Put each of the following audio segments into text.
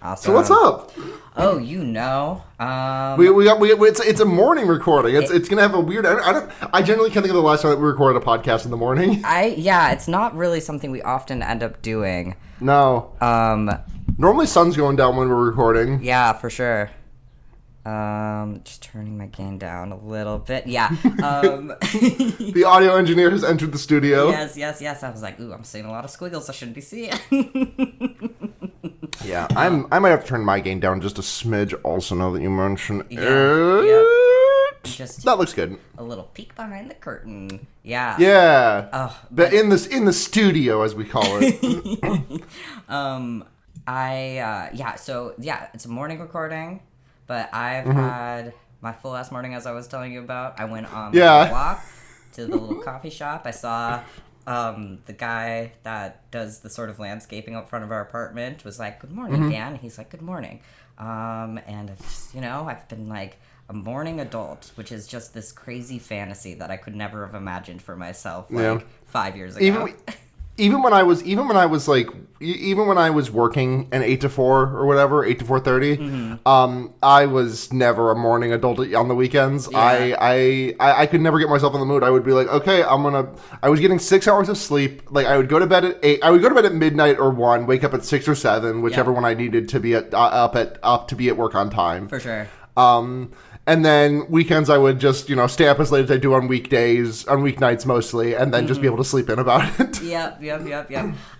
Awesome. So what's up? Oh, you know, it's a morning recording. It's gonna have a weird. I generally can't think of the last time that we recorded a podcast in the morning. It's not really something we often end up doing. No. Normally sun's going down when we're recording. Yeah, for sure. Just turning my gain down a little bit. Yeah. The audio engineer has entered the studio. Yes. I was like, ooh, I'm seeing a lot of squiggles I shouldn't be seeing. Yeah, I might have to turn my gain down just a smidge. Also, now that you mention it, Just that looks good. A little peek behind the curtain. Yeah. Yeah. But in the studio, as we call it. It's a morning recording, but I've had my full ass morning, as I was telling you about. I went on my walk to the little coffee shop. I saw the guy that does the sort of landscaping up front of our apartment was like, "Good morning, Dan." He's like, "Good morning." And I've just, I've been like a morning adult, which is just this crazy fantasy that I could never have imagined for myself 5 years ago. Even when I was working an 8 to 4 or whatever, 8 to 4:30, I was never a morning adult on the weekends. Yeah. I could never get myself in the mood. I would be like, okay, I was getting 6 hours of sleep. Like, I would go to bed at 8. I would go to bed at midnight or 1, wake up at 6 or 7, whichever one I needed to be up to be at work on time. For sure. And then weekends I would just, stay up as late as I do on weeknights mostly, and then just be able to sleep in about it. Yep.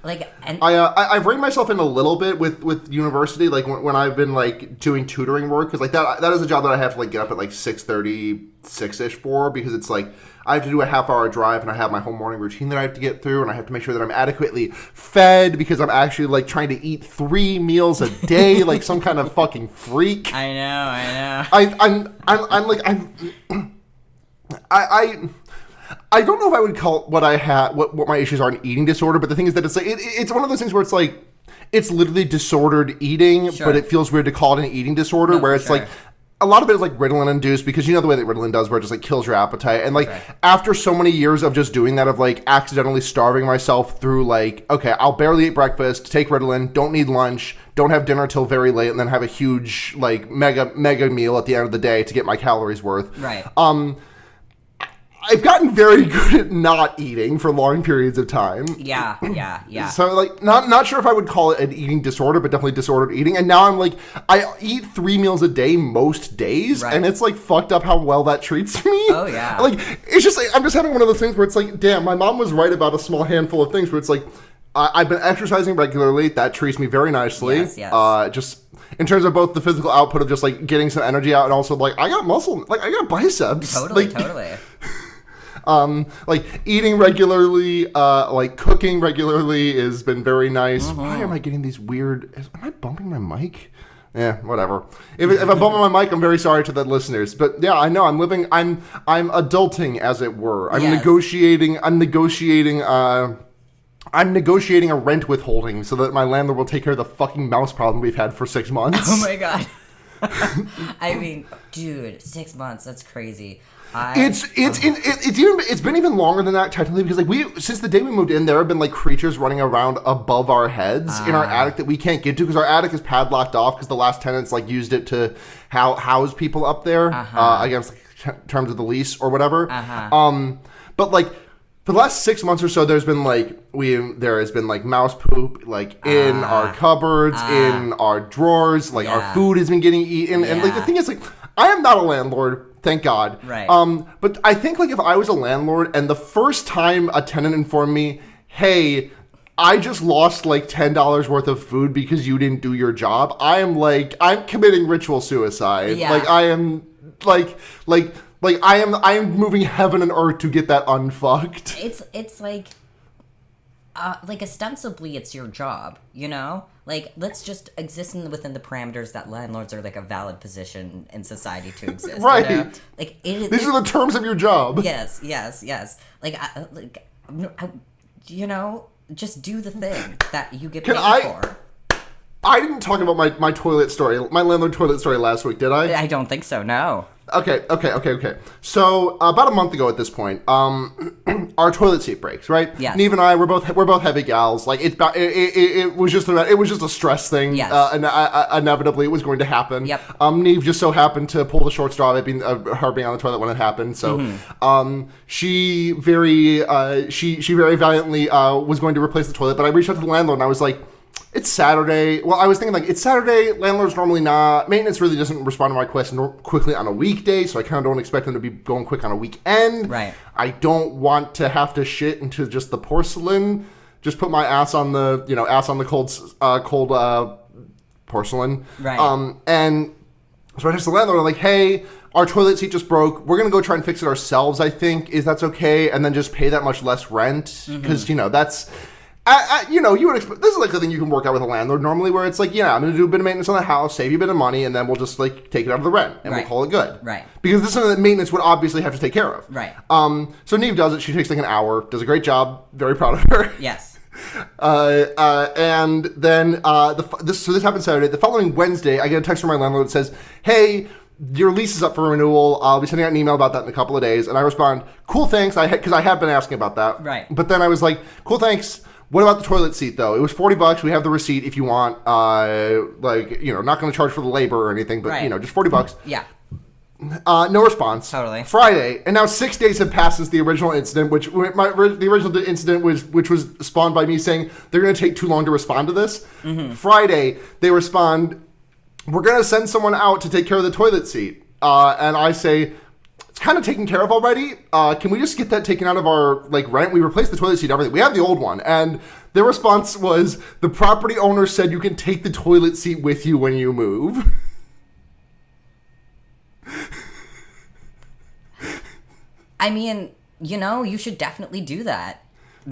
I've reined myself in a little bit with university, like when I've been like doing tutoring work, because like that is a job that I have to like get up at like 6:36ish for, because it's like I have to do a half-hour drive, and I have my whole morning routine that I have to get through, and I have to make sure that I'm adequately fed, because I'm actually like trying to eat 3 meals a day, like some kind of fucking freak. I know. I don't know if I would call what my issues are an eating disorder, but the thing is that it's like it's one of those things where it's like it's literally disordered eating, but it feels weird to call it an eating disorder, where it's like a lot of it is like Ritalin induced, because the way that Ritalin does, where it just like kills your appetite. And like after so many years of just doing that, of like accidentally starving myself through like, okay, I'll barely eat breakfast, take Ritalin, don't need lunch, don't have dinner till very late, and then have a huge like mega meal at the end of the day to get my calories worth. Right. I've gotten very good at not eating for long periods of time. Yeah. So, like, not sure if I would call it an eating disorder, but definitely disordered eating. And now I'm like, I eat 3 meals a day most days, and it's like fucked up how well that treats me. Oh, yeah. Like, it's just like, I'm just having one of those things where it's like, damn, my mom was right about a small handful of things, where it's like, I've been exercising regularly. That treats me very nicely. Yes. Just in terms of both the physical output of just like getting some energy out, and also like, I got muscle, like I got biceps. Totally. Like eating regularly, like cooking regularly has been very nice. Why am I getting these weird? Am I bumping my mic? Yeah, whatever. If I'm bumping my mic, I'm very sorry to the listeners. But yeah, I know I'm adulting, as it were. I'm negotiating a rent withholding so that my landlord will take care of the fucking mouse problem we've had for 6 months. Oh my god. I mean, dude, 6 months. That's crazy. It's been even longer than that technically, because like since the day we moved in, there have been like creatures running around above our heads in our attic that we can't get to, because our attic is padlocked off because the last tenants like used it to house people up there against like, terms of the lease or whatever. But like for the last 6 months or so, there has been like mouse poop like in our cupboards, in our drawers, like our food has been getting eaten, and like the thing is like I am not a landlord. Thank God. Right. But I think like if I was a landlord and the first time a tenant informed me, hey, I just lost like $10 worth of food because you didn't do your job, I'm committing ritual suicide. Yeah. Like I am I am moving heaven and earth to get that unfucked. It's like ostensibly it's your job, Like, let's just exist within the parameters that landlords are like a valid position in society to exist. Right. Like these are the terms of your job. Yes. Just do the thing that you get paid for. I didn't talk about my toilet story, my landlord toilet story last week, did I? I don't think so, no. Okay. So about a month ago at this point, our toilet seat breaks, right? Yes. Neve and I, we're both heavy gals. Like it was just a stress thing. Yes. And inevitably it was going to happen. Yep. Neve just so happened to pull the short straw of it being her being on the toilet when it happened. So, she very valiantly was going to replace the toilet, but I reached out to the landlord and I was like, it's Saturday. Well, I was thinking, like, it's Saturday. Landlords normally not. Maintenance really doesn't respond to my requests quickly on a weekday, so I kind of don't expect them to be going quick on a weekend. Right. I don't want to have to shit into just the porcelain. Just put my ass on the, cold porcelain. Right. And so I text the landlord, I'm like, hey, our toilet seat just broke. We're going to go try and fix it ourselves, I think. Is that's okay? And then just pay that much less rent. Because, that's... you would expect, this is like the thing you can work out with a landlord normally, where it's like, I'm going to do a bit of maintenance on the house, save you a bit of money, and then we'll just like take it out of the rent and we'll call it good. Right. Because this is something that maintenance would obviously have to take care of. Right. So Neve does it. She takes like an hour, does a great job. Very proud of her. Yes. And then this happened Saturday. The following Wednesday, I get a text from my landlord that says, hey, your lease is up for renewal. I'll be sending out an email about that in a couple of days. And I respond, cool, thanks. Because I have been asking about that. Right. But then I was like, cool, thanks. What about the toilet seat, though? It was $40. We have the receipt if you want. Not going to charge for the labor or anything, but, just $40. Yeah. No response. Totally. Friday, and now 6 days have passed since the original incident, which was spawned by me saying they're going to take too long to respond to this. Friday, they respond, we're going to send someone out to take care of the toilet seat. And I say, it's kind of taken care of already. Can we just get that taken out of our rent? We replaced the toilet seat, everything. We have the old one. And their response was, the property owner said you can take the toilet seat with you when you move. I mean, you should definitely do that.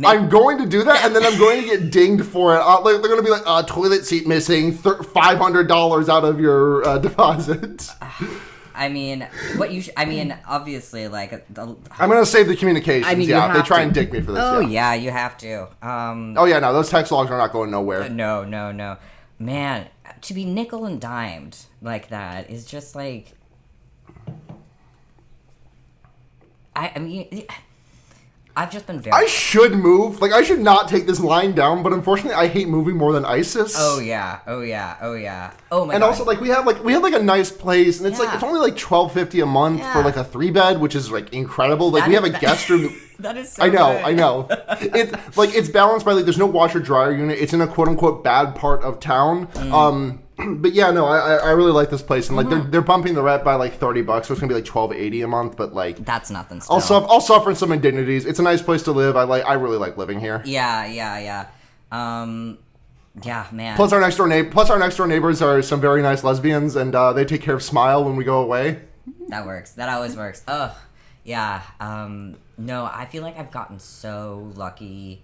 I'm going to do that, and then I'm going to get dinged for it. They're going to be like, toilet seat missing, $500 out of your deposit. Obviously, I'm going to save the communications. They try and dick me for this. Oh, yeah, you have to. No, those text logs are not going nowhere. No. Man, to be nickel and dimed like that is just like... I've just been very... I should move. I should not take this line down, but unfortunately, I hate moving more than ISIS. Oh yeah. Oh my and God. Also, we have a nice place, and it's it's only $12.50 a month for a 3-bed, which is incredible. We have a guest room. That is so I good. know. It's balanced by there's no washer dryer unit. It's in a quote unquote bad part of town. But yeah, no, I really like this place, and they're bumping the rent by $30, so it's gonna be $12.80 a month. But that's nothing. Still. I'll suffer some indignities. It's a nice place to live. I really like living here. Yeah. Yeah, man. Plus our next door neighbors are some very nice lesbians, and they take care of Smile when we go away. That works. That always works. Ugh. Yeah. No, I feel like I've gotten so lucky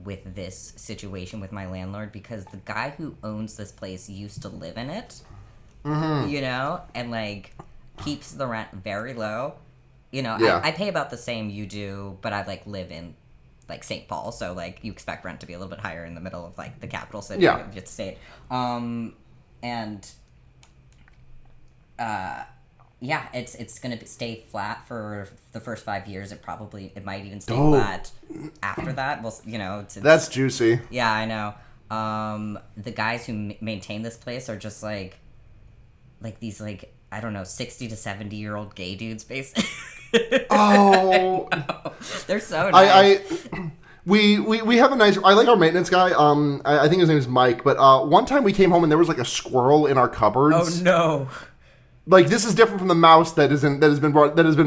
with this situation with my landlord because the guy who owns this place used to live in it, and keeps the rent very low. I pay about the same you do, but I live in St. Paul, so you expect rent to be a little bit higher in the middle of the capital city of the state. It's gonna stay flat for the first 5 years. It might even stay flat after that. Well, that's juicy. Yeah, I know. The guys who maintain this place are just these I don't know 60 to 70-year-old gay dudes, basically. Oh, they're so nice. We have a nice. I like our maintenance guy. I think his name is Mike. But one time we came home and there was a squirrel in our cupboards. Oh no. This is different from the mouse that has been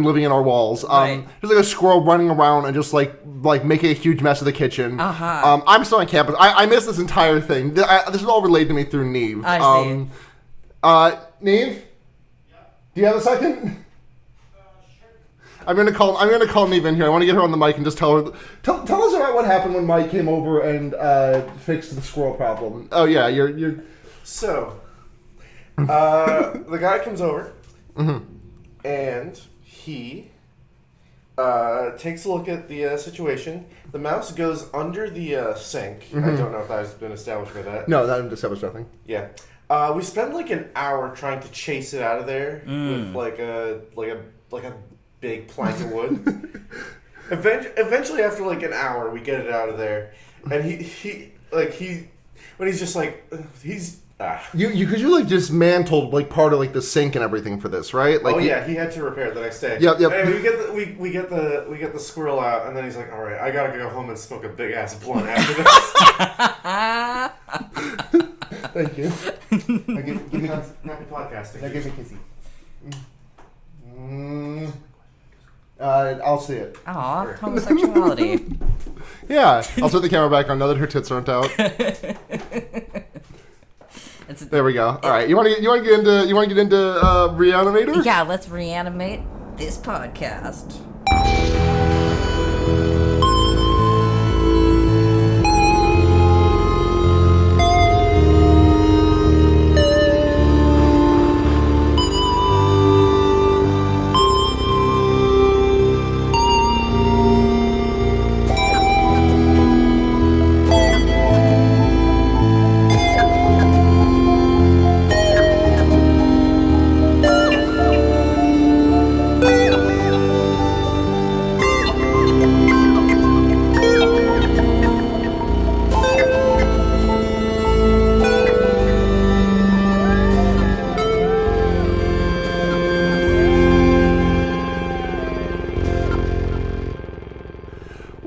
living in our walls. Right. There's a squirrel running around and just making a huge mess of the kitchen. Uh-huh. I'm still on campus. I missed this entire thing. This is all relayed to me through Neve. I see. Neve, do you have a second? I'm gonna call Neve in here. I want to get her on the mic and just tell us about what happened when Mike came over and fixed the squirrel problem. Oh yeah, you're. So, the guy comes over, and he takes a look at the situation. The mouse goes under the sink. I don't know if that has been established for that. No, that established nothing. Yeah. We spend like an hour trying to chase it out of there with like a big plank of wood. Eventually, after like an hour, we get it out of there, and he when he's just like he's. Because you like dismantled like part of like the sink and everything for this, right? Like he had to repair it the next day. Yep. Anyway, we get the squirrel out, and then he's like, "All right, I gotta go home and smoke a big ass blunt after this." Thank you. Give me happy podcasting. Now give me a kissy. I'll see it. Aw, homosexuality. Yeah, I'll turn the camera back on now that her tits aren't out. There we go. All right, you want to get into Re-Animator? Yeah, let's reanimate this podcast.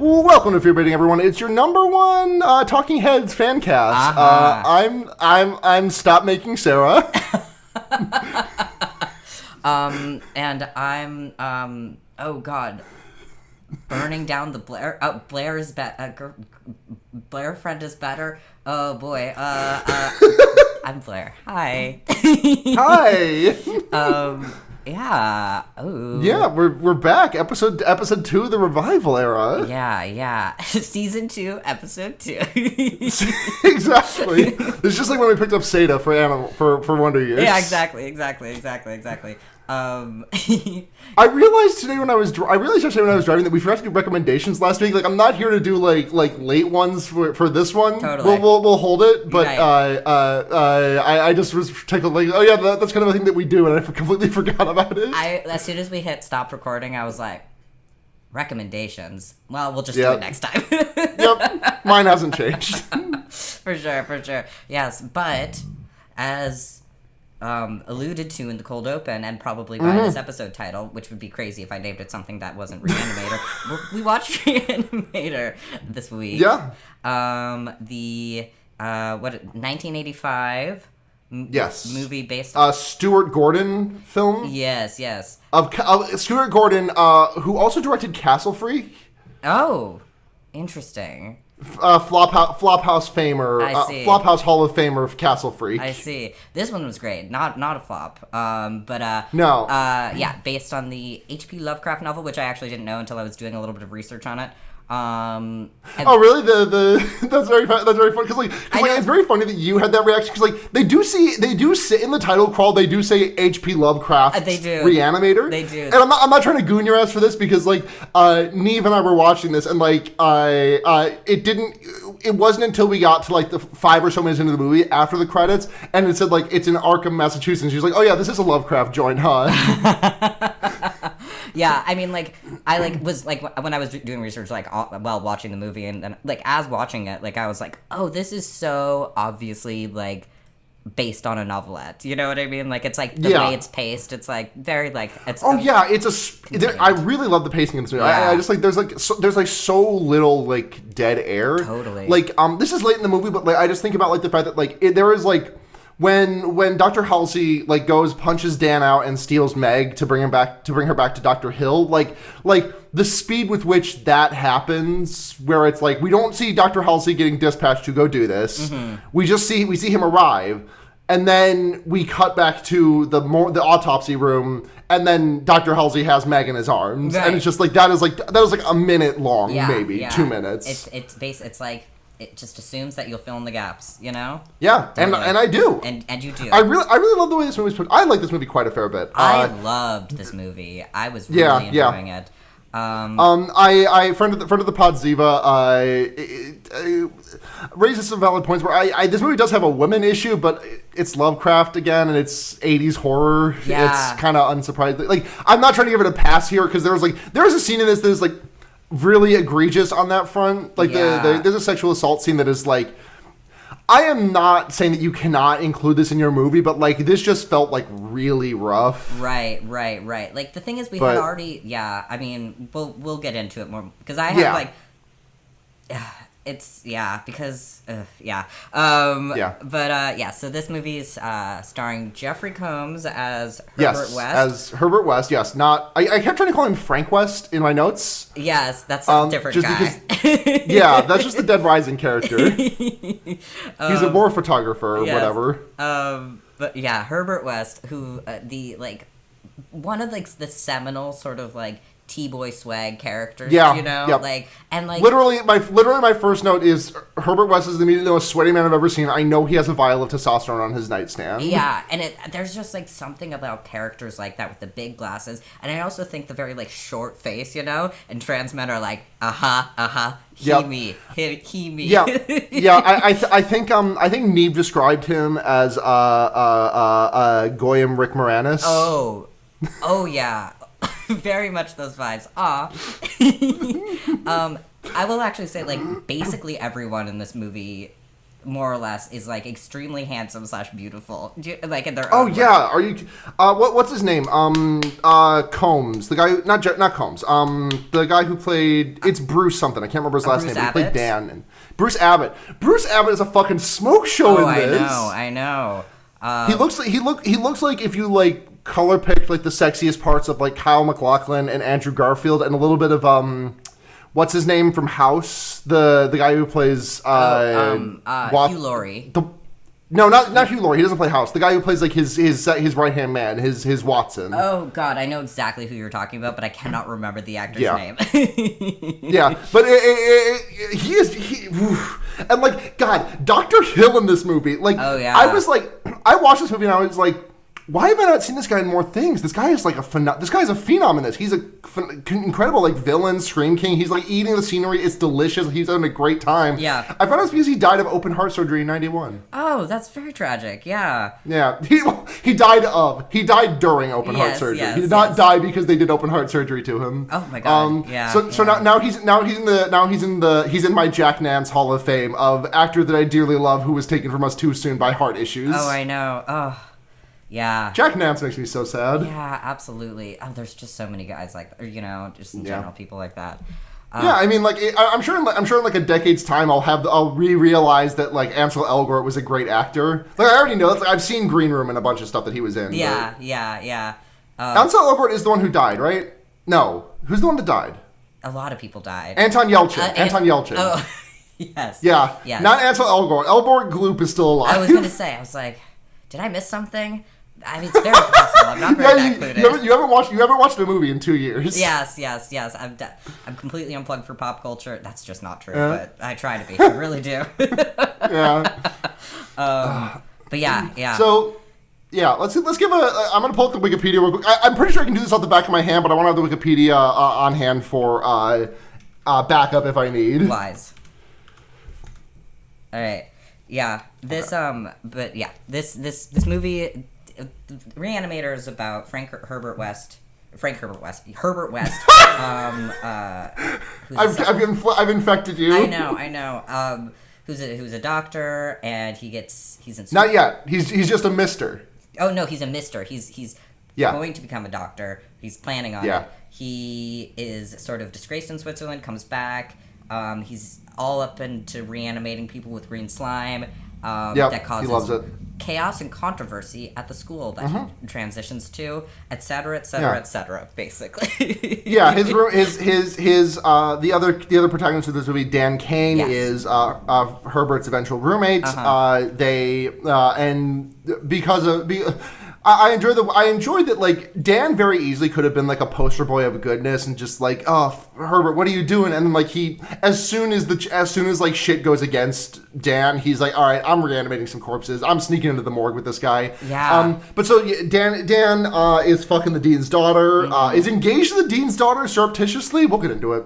Welcome to Fear Baiting, everyone. It's your number one Talking Heads fan cast. I'm Stop Making Sarah. And I'm oh god, burning down the Blair. Blair is better. Blair friend is better. Oh boy. I'm Blair. Hi. Hi. Yeah. Oh. Yeah, we're back. Episode 2 of the revival era. Yeah. Season 2, episode 2. Exactly. It's just like when we picked up Seda for Wonder Years. Yeah, exactly. I realized yesterday when I was driving that we forgot to do recommendations last week. Like, I'm not here to do like late ones for this one. Totally. We'll hold it, but right. I just was taking like, oh yeah, that's kind of a thing that we do, and I completely forgot about it. As soon as we hit stop recording, I was like, recommendations. Well, we'll just do it next time. Yep, mine hasn't changed. For sure. Yes, but as alluded to in the cold open, and probably by this episode title, which would be crazy if I named it something that wasn't Re-Animator. We watched Re-Animator this week. Yeah. The 1985 movie based on Stuart Gordon film. Yes. Of Stuart Gordon, who also directed Castle Freak. Oh, interesting. Flophouse famer, Flophouse Hall of Famer of Castle Freak. I see. This one was great. Not a flop. No. Yeah, based on the HP Lovecraft novel, which I actually didn't know until I was doing a little bit of research on it. Oh really? That's very funny because it's very funny that you had that reaction because like they do sit in the title crawl. They do say HP Lovecraft. They do. Re-Animator. They do. And I'm not trying to goon your ass for this because like Neve and I were watching this and like it wasn't until we got to like the 5 or so minutes into the movie after the credits and it said like it's in Arkham, Massachusetts. She's like, oh yeah, this is a Lovecraft joint, huh? Yeah, I mean, like, I was like when I was doing research, like while watching the movie, and then like as watching it, like I was like, oh, this is so obviously like based on a novelette. You know what I mean? Like it's like the way it's paced. It's like very like it's. Oh yeah, I really love the pacing in this movie. Yeah. I just like there's so little like dead air. Totally. Like this is late in the movie, but like I just think about like the fact that like there is like. When Dr. Halsey like punches Dan out and steals Meg to bring her back to Dr. Hill, like the speed with which that happens, where it's like we don't see Dr. Halsey getting dispatched to go do this, we see him arrive, and then we cut back to the autopsy room, and then Dr. Halsey has Meg in his arms, and it's just like that was like a minute long, maybe 2 minutes. It's like. It just assumes that you'll fill in the gaps, you know? Yeah, totally. and I do. And you do. I really love the way this movie's put. I like this movie quite a fair bit. I loved this movie. I was really enjoying it. I friend of the pod Ziva raises some valid points where this movie does have a women issue, but it's Lovecraft again, and it's 80s horror. Yeah. It's kind of unsurprising. Like, I'm not trying to give it a pass here because there was a scene in this that is like really egregious on that front. Like there's a sexual assault scene that is like, I am not saying that you cannot include this in your movie, but like this just felt like really rough. Right. Like the thing is, we had already. Yeah, I mean, we'll get into it more because I have like. It's because yeah. So this movie is starring Jeffrey Combs as Herbert West. As Herbert West. Yes, not. I kept trying to call him Frank West in my notes. Yes, that's a different guy. Because, that's just the Dead Rising character. He's a war photographer or whatever. But yeah, Herbert West, who one of the seminal sort of like T-boy swag characters, literally my first note is Herbert West is the most sweaty man I've ever seen. I know he has a vial of testosterone on his nightstand. Yeah, and there's just like something about characters like that with the big glasses, and I also think the very like short face, and trans men are like, he me. Yeah. I think Neve described him as Goyim Rick Moranis. Oh yeah. Very much those vibes. I will actually say, like, basically everyone in this movie, more or less, is like extremely handsome / beautiful. Like in their own way. Are you? What's his name? Combs. The guy, not Combs. The guy who played. It's Bruce something. I can't remember his last name. He played Dan. And Bruce Abbott. Bruce Abbott is a fucking smoke show in this. I know. He looks like if you like color picked like the sexiest parts of like Kyle MacLachlan and Andrew Garfield and a little bit of what's his name from House, the guy who plays Hugh Laurie. No, not Hugh Laurie. He doesn't play House. The guy who plays like his right hand man, his Watson. Oh God, I know exactly who you're talking about, but I cannot remember the actor's name. But he is and like God, Dr. Hill in this movie. Like, I watched this movie and I was like, why have I not seen this guy in more things? This guy is like this guy's a phenom in this. He's a incredible like villain, Scream King. He's like eating the scenery. It's delicious. He's having a great time. Yeah. I found out it's because he died of open heart surgery in 91. Oh, that's very tragic. Yeah. Yeah. He died during open heart surgery. Yes, he did not die because they did open heart surgery to him. Oh my God. So now he's in my Jack Nance Hall of Fame of actor that I dearly love who was taken from us too soon by heart issues. Oh, I know. Oh. Yeah. Jack Nance makes me so sad. Yeah, absolutely. Oh, there's just so many guys like, just in general, people like that. I mean, like, I'm sure in like a decade's time, I'll realize that like Ansel Elgort was a great actor. Like, I already know. Like, I've seen Green Room and a bunch of stuff that he was in. Yeah. Ansel Elgort is the one who died, right? No, who's the one that died? A lot of people died. Anton Yelchin. Anton Yelchin. Oh, yes. Yeah. Yes. Not Ansel Elgort. Elgort Gloop is still alive. I was gonna say. I was like, did I miss something? I mean, it's very possible. I'm not very included. You haven't watched the movie in 2 years. Yes. I'm completely unplugged for pop culture. That's just not true, but I try to be. I really do. Yeah. But yeah. So, yeah, let's give I'm gonna pull up the Wikipedia real quick. I'm pretty sure I can do this off the back of my hand, but I want to have the Wikipedia on hand for backup if I need. Wise. All right. Yeah. This this movie. Re-Animator is about Herbert West. I've infected you. I know. Who's a doctor, and he's in. Not yet. He's just a mister. Oh no, he's a mister. He's going to become a doctor. He's planning on it. He is sort of disgraced in Switzerland. Comes back. He's all up into reanimating people with green slime. That causes he loves it. Chaos and controversy at the school that he transitions to, etc., basically. Yeah, the other protagonist of this movie, Dan Kane, is Herbert's eventual roommate. And because of I enjoyed that, like, Dan very easily could have been like a poster boy of goodness and just like, oh, Herbert, what are you doing? And then like as soon as like shit goes against Dan, he's like, all right, I'm reanimating some corpses. I'm sneaking into the morgue with this guy. Yeah. But so Dan is fucking the dean's daughter, is engaged to the dean's daughter surreptitiously. We'll get into it.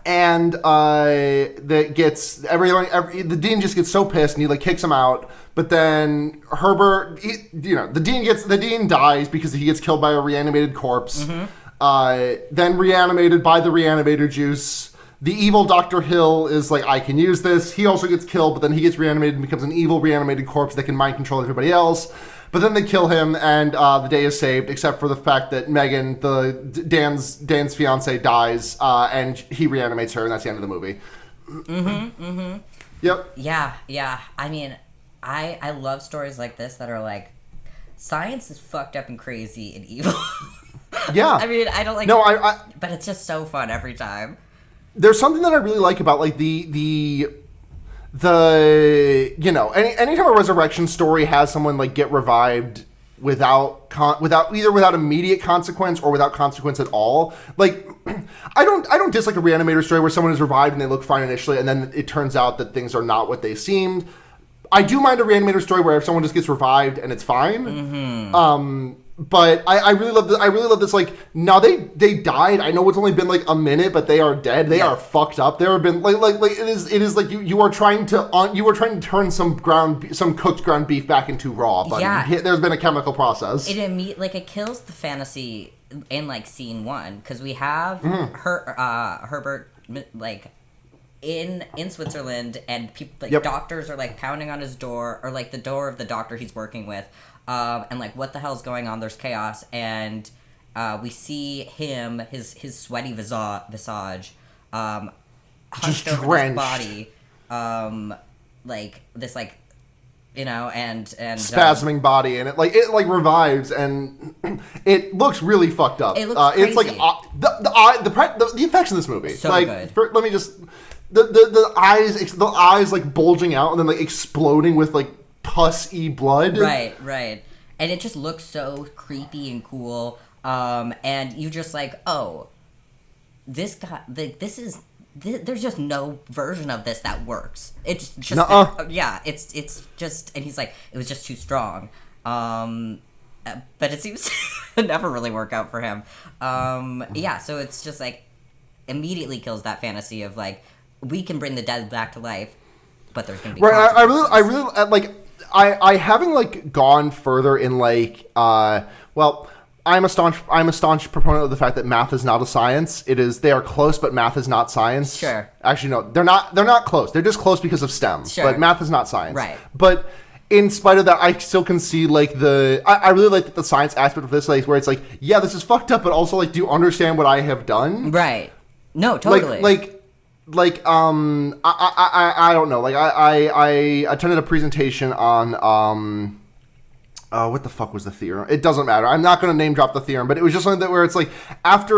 And that gets the dean just gets so pissed and he like kicks him out. But then Herbert, the dean dies because he gets killed by a reanimated corpse. Then reanimated by the reanimator juice. The evil Dr. Hill is like, I can use this. He also gets killed, but then he gets reanimated and becomes an evil reanimated corpse that can mind control everybody else. But then they kill him, and the day is saved, except for the fact that Megan, Dan's fiance, dies, and he reanimates her, and that's the end of the movie. Yep. Yeah. I mean, I love stories like this that are like, science is fucked up and crazy and evil. Yeah. I mean, I don't like... No, but it's just so fun every time. There's something that I really like about, like, anytime a resurrection story has someone like get revived without immediate consequence or without consequence at all, like I don't dislike a reanimator story where someone is revived and they look fine initially and then it turns out that things are not what they seemed. I do mind a reanimator story where if someone just gets revived and it's fine. But I really love this. I really love this. Like, now they died. I know it's only been like a minute, but they are dead. They are fucked up. There have been like it is like you are trying to turn some cooked ground beef back into raw. But there's been a chemical process. It kills the fantasy in like scene one because we have Herbert like in Switzerland and people like doctors are like pounding on his door or like the door of the doctor he's working with. And like, what the hell's going on? There's chaos, and we see him, his sweaty visage, hunched over his body, like this, like, and spasming body, and it revives, and it looks really fucked up. It looks crazy. It's like the effects of this movie, so like, good. Let me just the eyes like bulging out and then like exploding with like pus-y blood. Right. And it just looks so creepy and cool. And you just like, oh, this guy, there's just no version of this that works. It's just, it's just, and he's like, it was just too strong. But it seems to never really work out for him. So it's just like, immediately kills that fantasy of like, we can bring the dead back to life, but there's gonna be I really like. I having like gone further in like I'm a staunch proponent of the fact that math is not a science. They are close, but math is not science. Sure. Actually, no, they're not close. They're just close because of STEM. Sure. But math is not science. Right. But in spite of that, I still can see like I really like the science aspect of this, like where it's like, yeah, this is fucked up, but also like, do you understand what I have done? Right. No, totally. I don't know. Like I attended a presentation on what the fuck was the theorem? It doesn't matter. I'm not going to name drop the theorem, but it was just something that where it's like after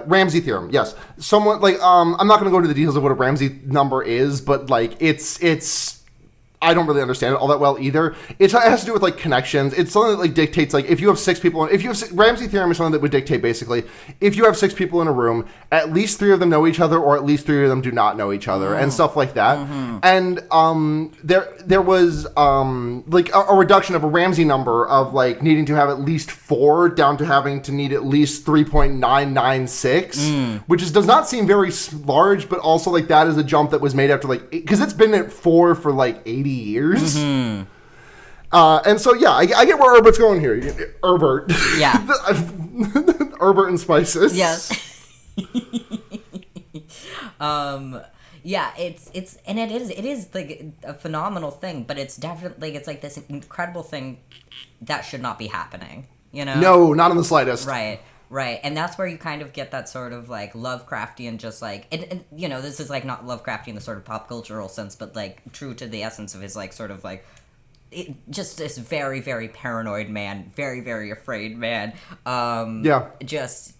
Ramsey theorem. Yes, someone like I'm not going to go into the details of what a Ramsey number is, but like it's. I don't really understand it all that well either. It has to do with like connections. It's something that like dictates like if you have six people, Ramsey theorem is something that would dictate basically if you have six people in a room, at least three of them know each other, or at least three of them do not know each other, and stuff like that. And there was like a reduction of a Ramsey number of like needing to have at least 4 down to having to need at least 3.996, which does not seem very large, but also like that is a jump that was made after like because it's been at 4 for like 80 years. And so yeah, I get where Herbert's going here. Herbert. Yeah. Herbert and Spices. Yes. Yeah, it is like a phenomenal thing, but it's definitely like it's like this incredible thing that should not be happening, No, not in the slightest. Right, and that's where you kind of get that sort of, like, Lovecraftian, just, like, and this is, like, not Lovecraftian in the sort of pop cultural sense, but, like, true to the essence of his, like, sort of, like, just this very, very paranoid man, very, very afraid man. Just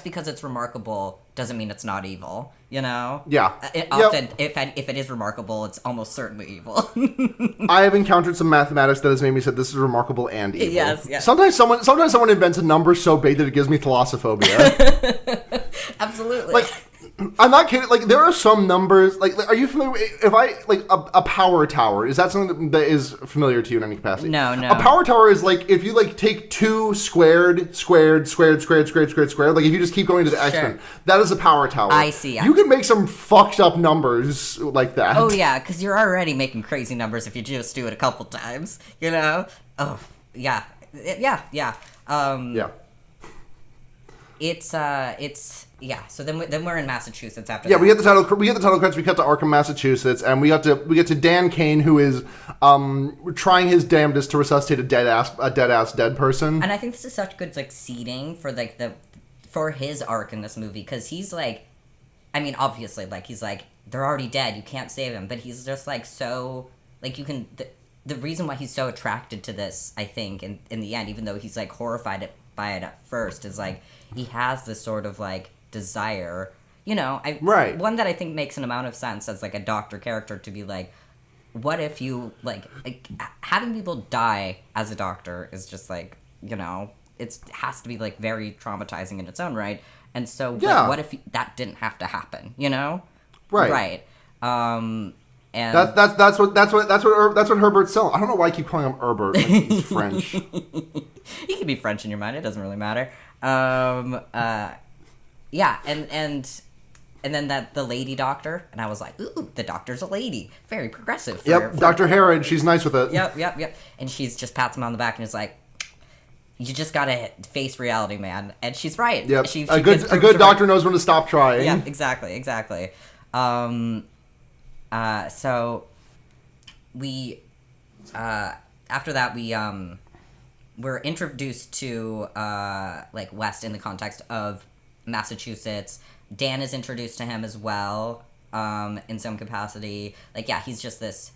because it's remarkable doesn't mean it's not evil. You know? Yeah. It often, if it is remarkable, it's almost certainly evil. I have encountered some mathematics that has made me say this is remarkable and evil. Yes. Sometimes someone invents a number so big that it gives me thalassophobia. Absolutely. Like, I'm not kidding. Like, there are some numbers. Like, are you familiar? If I like a power tower, is that something that is familiar to you in any capacity? No. A power tower is like if you like take 2 squared. Like, if you just keep going to the exponent, that is a power tower. I see. You can make some fucked up numbers like that. Oh yeah, because you're already making crazy numbers if you just do it a couple times. You know? Oh yeah. So then we're in Massachusetts after. Yeah, that. we get the title credits. We cut to Arkham, Massachusetts, and we get to Dan Kane, who is trying his damnedest to resuscitate a dead person. And I think this is such good like seeding for like for his arc in this movie, because he's like, I mean, obviously, like he's like, they're already dead, you can't save him, but he's just like so like you can. The reason why he's so attracted to this, I think, in the end, even though he's like horrified by it at first, is like he has this sort of like desire, you know, right. One that I think makes an amount of sense as like a doctor character to be like, what if you like having people die as a doctor is just like, you know, it has to be like very traumatizing in its own right, and so like, what if that didn't have to happen, you know? Right. And that's what Herbert's selling. I don't know why I keep calling him Herbert. Like he's French. He can be French in your mind. It doesn't really matter. Yeah, and then the lady doctor, and I was like, ooh, the doctor's a lady. Very progressive. Dr. Herod, she's nice with it. Yep. And she's just pats him on the back and is like, you just gotta face reality, man. And she's right. Yep. She a good doctor knows when to stop trying. Yeah, exactly. So we after that we're introduced to like West in the context of Massachusetts. Dan is introduced to him as well in some capacity. Like, yeah, he's just this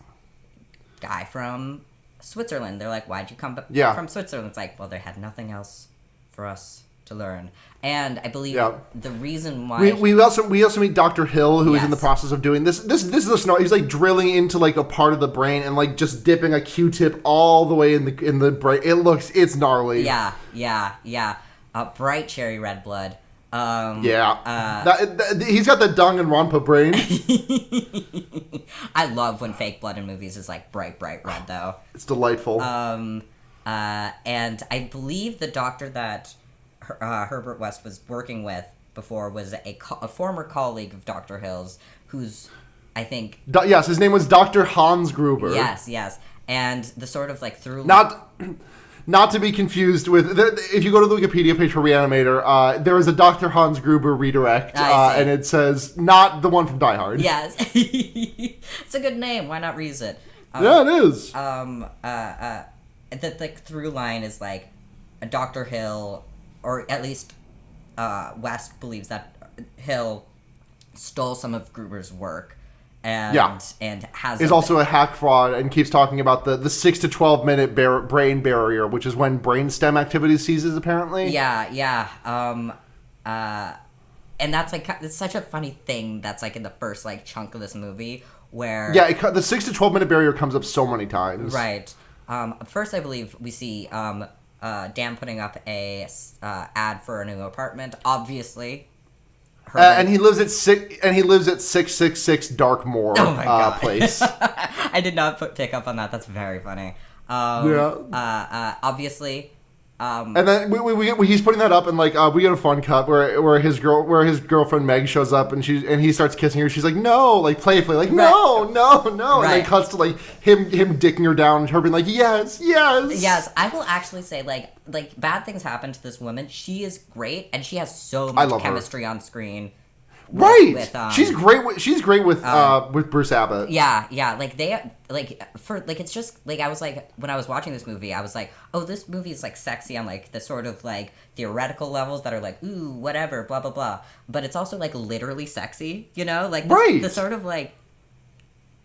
guy from Switzerland. They're like, why'd you come from Switzerland? It's like, well, they had nothing else for us to learn. And I believe the reason why we also meet Dr. Hill, who is in the process of doing this. This is the scenario. He's like drilling into like a part of the brain and like just dipping a Q-tip all the way in the brain. It's gnarly. Yeah. Bright cherry red blood. He's got the Dong and Rampa brain. I love when fake blood in movies is like bright red though. It's delightful. And I believe the doctor that Herbert West was working with before was a former colleague of Dr. Hill's, who's, I think... yes, his name was Dr. Hans Gruber. Yes. And the sort of, like, through... Not to be confused with... If you go to the Wikipedia page for Re-Animator, there is a Dr. Hans Gruber redirect, and it says, not the one from Die Hard. Yes. It's a good name. Why not reuse it? Yeah, it is. The through line is, like, Dr. Hill... Or at least West believes that Hill stole some of Gruber's work, and has also a hack fraud and keeps talking about the 6 to 12 minute brain barrier, which is when brainstem activity ceases. Apparently, and that's like it's such a funny thing that's like in the first like chunk of this movie where the 6 to 12 minute barrier comes up so many times. Right. First, I believe we see Dan putting up a ad for a new apartment. Obviously, and he lives at 666 Darkmoor place. I did not pick up on that. That's very funny. Obviously. And then he's putting that up, and like we get a fun cut where his girlfriend Meg shows up, and he starts kissing her. She's like, no, like playfully, like no, right. And then cuts to like him dicking her down, and her being like, yes. I will actually say like bad things happen to this woman. She is great, and she has so much chemistry on screen. She's great with Bruce Abbott. Yeah. Like it's just like I was like when I was watching this movie, I was like, oh, this movie is like sexy on like the sort of like theoretical levels that are like, ooh, whatever, blah blah blah. But it's also like literally sexy, you know, like the sort of like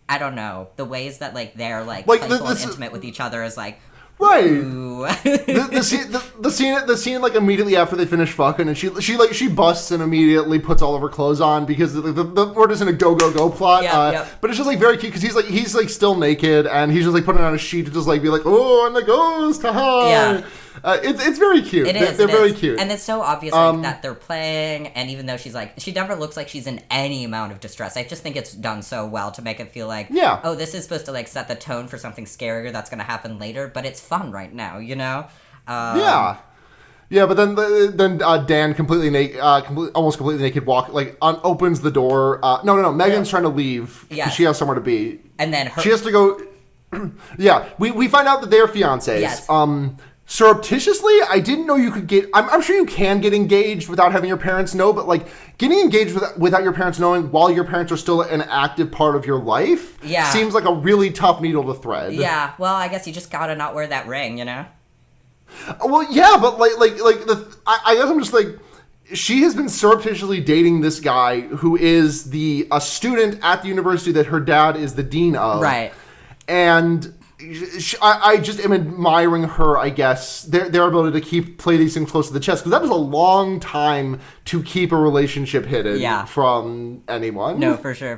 I don't know the ways that like they're like playful and intimate with each other is like. Right. the scene like immediately after they finish fucking, and she busts and immediately puts all of her clothes on because the word is in a go plot. But it's just like very cute because he's like still naked and he's just like putting on a sheet to just like be like, oh, I'm the ghost, haha. Yeah. It's very cute. They're very cute. And it's so obvious like, that they're playing, and even though she never looks like she's in any amount of distress. I just think it's done so well to make it feel like, oh, this is supposed to like set the tone for something scarier that's going to happen later, but it's fun right now, you know? Yeah, but then Dan completely naked, almost completely naked, opens the door. No. Megan's trying to leave because she has somewhere to be, and then she has to go. Yeah, we find out that they're fiancés. Yes. Surreptitiously, I didn't know you could get. I'm sure you can get engaged without having your parents know, but like getting engaged without your parents knowing while your parents are still an active part of your life, seems like a really tough needle to thread. Yeah, well, I guess you just gotta not wear that ring, you know. Well, yeah, but I guess I'm just like, she has been surreptitiously dating this guy who is a student at the university that her dad is the dean of, right? And I just am admiring her, I guess, their ability to play these things close to the chest, because that was a long time to keep a relationship hidden from anyone. No, for sure.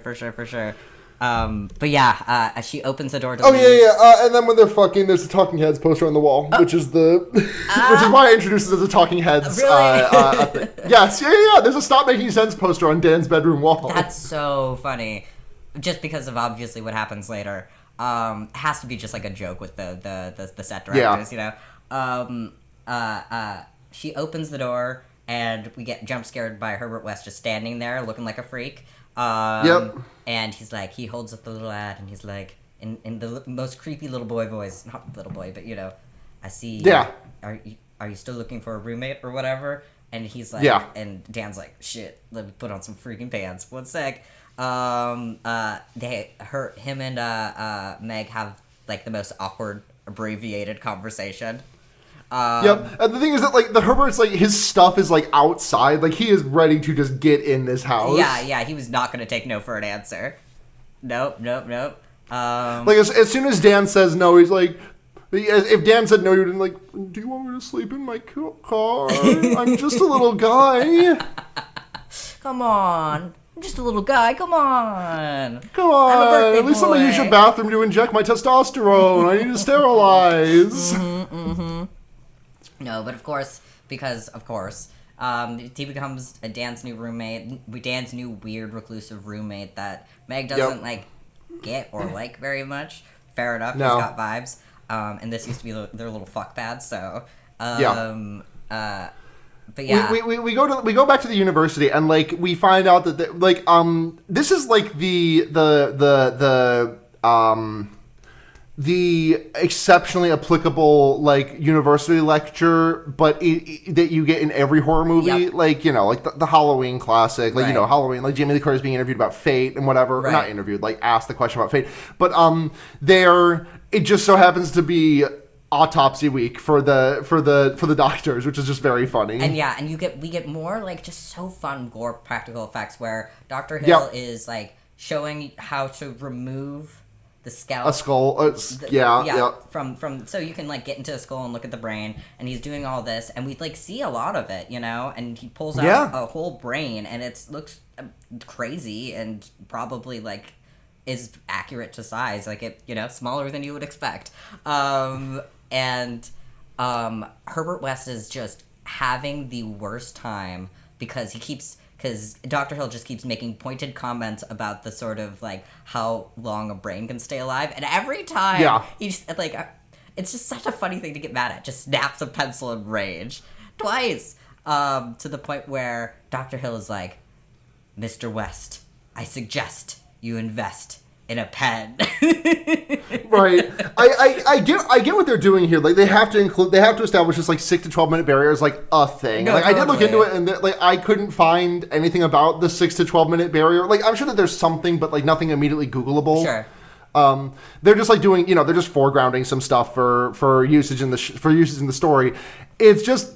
But yeah, she opens the door to and then when they're fucking, there's a Talking Heads poster on the wall, which is which is why I introduced it as a Talking Heads. Really? Yes, there's a Stop Making Sense poster on Dan's bedroom wall. That's so funny, just because of obviously what happens later. Has to be just like a joke with the set directors, you know. She opens the door and we get jump scared by Herbert West just standing there looking like a freak. And he's like, he holds up the little ad and he's like, in the most creepy little boy voice, not little boy, but you know, I see. Yeah. Are you still looking for a roommate or whatever? And he's like, and Dan's like, shit, let me put on some freaking pants. 1 sec. Him and Meg have like the most awkward, abbreviated conversation. And the thing is that like the Herbert's like his stuff is like outside, like he is ready to just get in this house. Yeah, he was not gonna take no for an answer. Nope. Like as soon as Dan says no, he's like, if Dan said no, you'd be like, do you want me to sleep in my car? I'm just a little guy. Come on. I'm just a little guy. Come on. At least let me use your bathroom to inject my testosterone. I need to sterilize. No, but of course, because he becomes Dan's new roommate. Dan's new weird reclusive roommate that Meg doesn't like get or like very much. Fair enough. No. He's got vibes. And this used to be their little fuck pad. So but yeah, we go back to the university and like we find out that this is like the exceptionally applicable like university lecture, but that you get in every horror movie, like you know, like the Halloween classic, like you know, Halloween, like Jamie Lee Curtis being interviewed about fate and whatever, or not interviewed, like asked the question about fate, but it just so happens to be autopsy week for the doctors, which is just very funny. And we get more like just so fun gore practical effects where Dr. Hill is like showing how to remove the scalp, a skull, from so you can like get into the skull and look at the brain, and he's doing all this, and we like see a lot of it, you know, and he pulls out a whole brain, and it looks crazy and probably like is accurate to size, like it, you know, smaller than you would expect. And Herbert West is just having the worst time because Dr. Hill just keeps making pointed comments about the sort of like how long a brain can stay alive, and every time he's like, it's just such a funny thing to get mad at. Just snaps a pencil in rage twice, to the point where Dr. Hill is like, Mr. West, I suggest you invest in a pen. Right. I get what they're doing here. Like they have to establish this like 6 to 12 minute barrier as like a thing. No, like totally. I did look into it, and like I couldn't find anything about the 6 to 12 minute barrier. Like I'm sure that there's something, but like nothing immediately Googleable. Sure. They're just like doing, you know, they're just foregrounding some stuff for usage in the story. It's just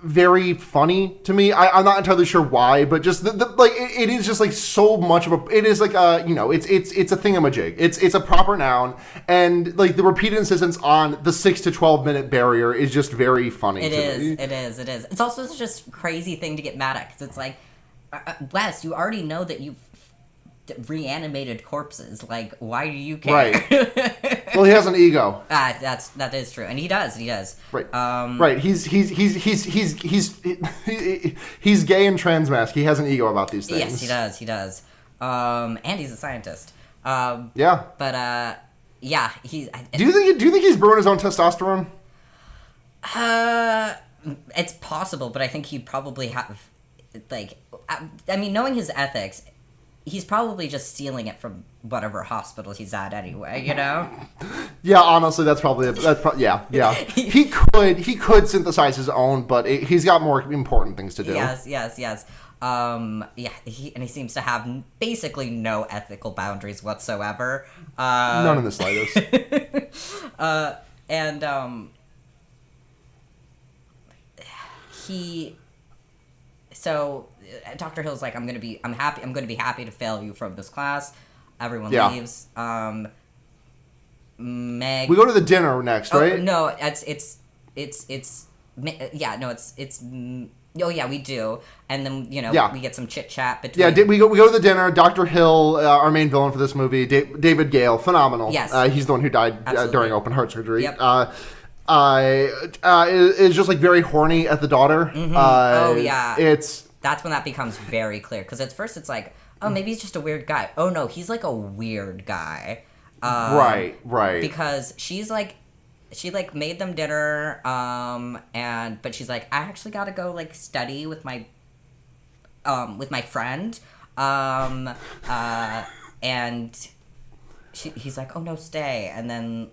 very funny to me. I'm not entirely sure why, but just it is just like so much of a. It is like it's a thingamajig. It's a proper noun, and like the repeated insistence on the 6 to 12 minute barrier is just very funny. It is. It's also just a crazy thing to get mad at because it's like, Wes, you already know that you've reanimated corpses. Like, why do you care? Right. Well, he has an ego. That is true, and he does. Right. Right. He's gay and transmasc. He has an ego about these things. Yes, he does. And he's a scientist. Yeah. But yeah, he's. Do you think he's brewing his own testosterone? It's possible, but I think he'd probably have, like, I mean, knowing his ethics, he's probably just stealing it from whatever hospital he's at anyway, you know? Yeah, honestly, yeah. He could synthesize his own, but he's got more important things to do. Yes. He seems to have basically no ethical boundaries whatsoever. None in the slightest. So Dr. Hill's like, I'm gonna be happy to fail you from this class. Everyone leaves. Meg. We go to the dinner next, right? No, we do. And then, we get some chit chat between. Yeah, we go to the dinner. Dr. Hill, our main villain for this movie, David Gale, phenomenal. Yes. He's the one who died during open heart surgery. Yep. Is just like very horny at the daughter. Mm-hmm. That's when that becomes very clear, because at first it's like, oh, maybe he's just a weird guy. Oh no, he's like a weird guy. Right. Because she made them dinner, but she's like, I actually gotta go like study with my friend, and he's like, oh no, stay. And then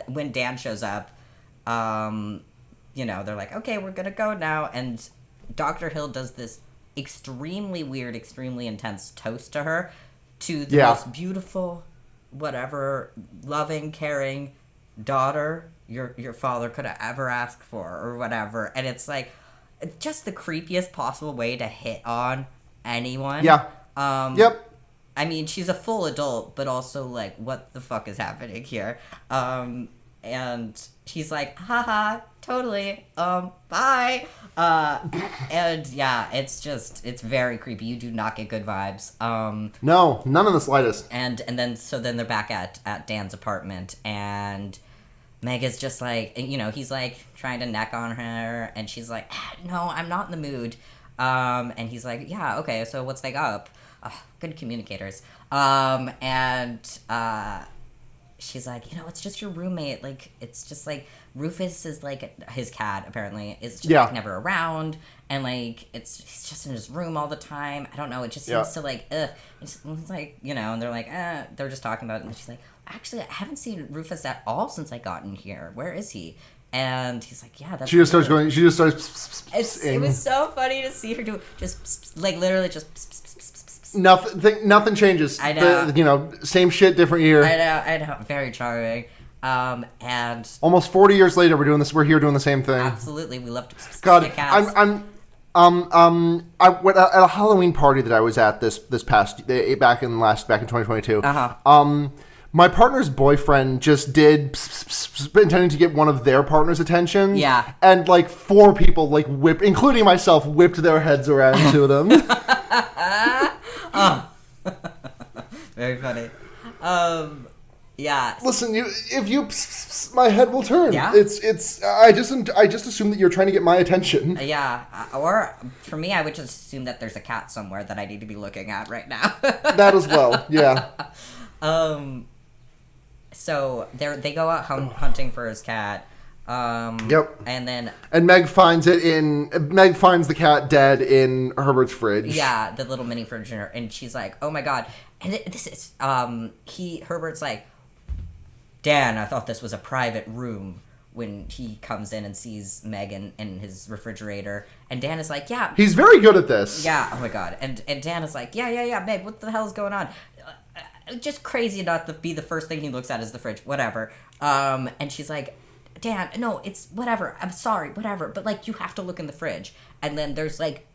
when Dan shows up, they're like, okay, we're gonna go now, and Dr. Hill does this extremely weird, extremely intense toast to her, to the most beautiful, whatever, loving, caring daughter your father could have ever asked for, or whatever. And it's like just the creepiest possible way to hit on anyone. Yeah. Yep. I mean, she's a full adult, but also like, what the fuck is happening here? And she's like, haha, totally, bye. And yeah, it's very creepy. You do not get good vibes. No, none in the slightest. And then they're back at Dan's apartment, and Meg is just like, he's like trying to neck on her, and she's like, no, I'm not in the mood. And he's like, yeah, okay, so what's like up? Good communicators. She's like, it's just your roommate. Like, it's just like, Rufus is like, his cat apparently is just like, never around, and like he's just in his room all the time. I don't know. It just seems to like, it's like, and they're like, they're just talking about it, and she's like, actually, I haven't seen Rufus at all since I got in here. Where is he? And he's like, yeah, that's. She just starts going. She just starts. It was so funny to see her do just like literally just. Nothing changes. I know. Same shit, different year. I know. Very charming. And almost 40 years later, we're doing this. We're here doing the same thing. Absolutely, we love to. God, cats. I went at a Halloween party that I was at this past back in 2022. My partner's boyfriend just did intending to get one of their partner's attention. Yeah. And like 4 people like including myself, whipped their heads around to them. Very funny. Yeah. Listen, my head will turn. Yeah. It's. I just assume that you're trying to get my attention. Yeah. Or for me, I would just assume that there's a cat somewhere that I need to be looking at right now. That as well. Yeah. So they go out hunting for his cat. Yep. And Meg finds the cat dead in Herbert's fridge. Yeah, the little mini fridge, and she's like, "Oh my god!" And this is Herbert's like, Dan, I thought this was a private room. When he comes in and sees Meg in his refrigerator, and Dan is like, "Yeah." He's very good at this. Yeah. Oh my god. And Dan is like, "Yeah, Meg, what the hell is going on?" Just crazy not to be the first thing he looks at is the fridge. Whatever. And she's like, Dan, no, it's whatever. I'm sorry, whatever. But, like, you have to look in the fridge. And then there's, like,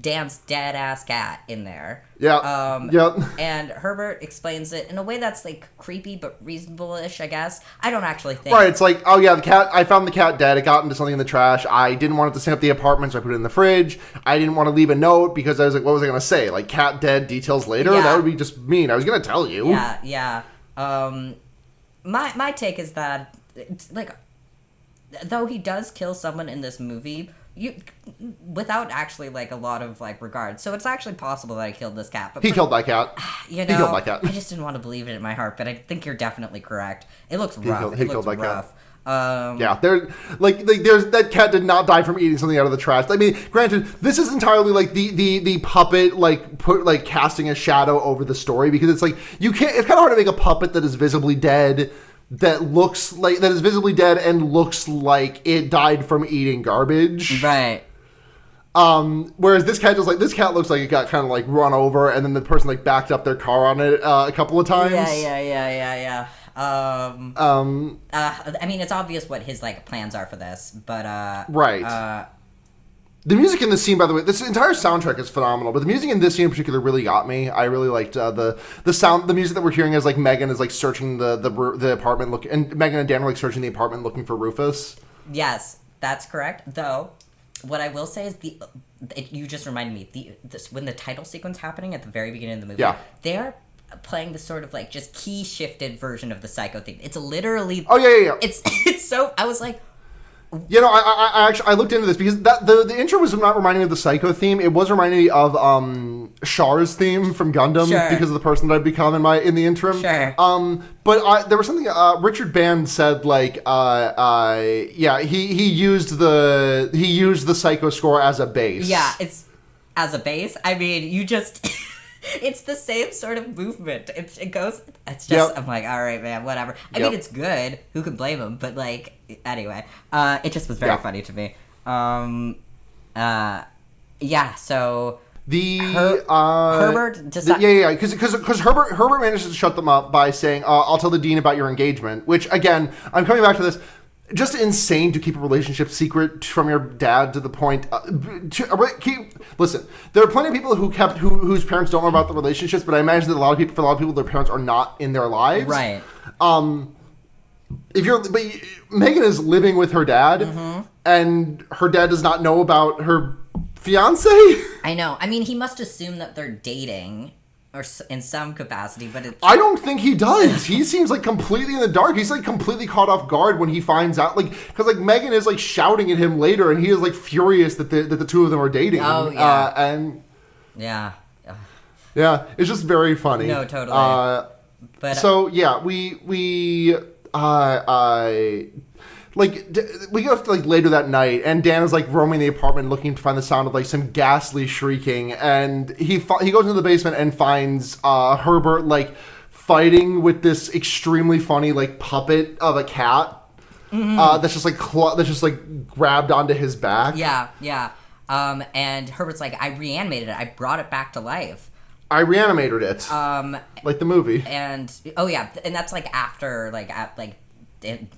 Dan's dead-ass cat in there. Yeah. And Herbert explains it in a way that's, like, creepy but reasonable-ish, I guess. I don't actually think... Right, it's like, oh yeah, the cat, I found the cat dead. It got into something in the trash. I didn't want it to stay up the apartment, so I put it in the fridge. I didn't want to leave a note because I was like, what was I going to say? Like, cat dead, details later? Yeah. That would be just mean. I was going to tell you. Yeah. My take is that, like, though he does kill someone in this movie... without actually, like, a lot of, like, regard. So it's actually possible that I killed this cat. But he killed that cat. You know, he killed that cat. I just didn't want to believe it in my heart, but I think you're definitely correct. It looks rough. He killed that rough. cat. Yeah, there's that cat did not die from eating something out of the trash. I mean, granted, this is entirely like the puppet casting a shadow over the story, because it's like you can't. It's kind of hard to make a puppet that is visibly dead. That is visibly dead and looks like it died from eating garbage. Right. Whereas this cat looks like it got kind of like run over, and then the person like backed up their car on it a couple of times. Yeah. I mean, it's obvious what his like plans are for this, but right. The music in this scene, by the way, this entire soundtrack is phenomenal, but the music in this scene in particular really got me. I really liked the music that we're hearing as like Megan is like searching the apartment, and Megan and Dan are like searching the apartment looking for Rufus. Yes, that's correct. Though, what I will say is you just reminded me when the title sequence happening at the very beginning of the movie. Yeah. They're playing this sort of like just key shifted version of the Psycho theme. It's literally. Oh yeah. It's so. I was like. You know, I actually looked into this because the intro was not reminding me of the Psycho theme. It was reminding me of Char's theme from Gundam because of the person that I've become in the interim. Sure. But there was something Richard Band said he used the Psycho score as a base. Yeah, it's as a base. I mean, you just. It's the same sort of movement. It goes. It's just. Yep. I'm like, all right, man, whatever. I mean, it's good. Who can blame him? But like, anyway, it just was very funny to me. Yeah. So Herbert decided. Because Herbert manages to shut them up by saying, "I'll tell the dean about your engagement." Which again, I'm coming back to this. Just insane to keep a relationship secret from your dad to the point. Listen, there are plenty of people whose parents don't know about the relationships, but I imagine that for a lot of people, their parents are not in their lives. Right. Megan is living with her dad, and her dad does not know about her fiance. I know. I mean, he must assume that they're dating. Or in some capacity, but I don't think he does. He seems like completely in the dark. He's like completely caught off guard when he finds out, like, because like Megan is like shouting at him later, and he is like furious that the two of them are dating. Oh yeah, and yeah, it's just very funny. No, totally. But so yeah, we go to like later that night, and Dan is like roaming the apartment looking to find the sound of like some ghastly shrieking, and he goes into the basement and finds Herbert like fighting with this extremely funny like puppet of a cat that's just like grabbed onto his back. Yeah. And Herbert's like, I reanimated it. I brought it back to life. I reanimated it. Like the movie. And and that's like after Dan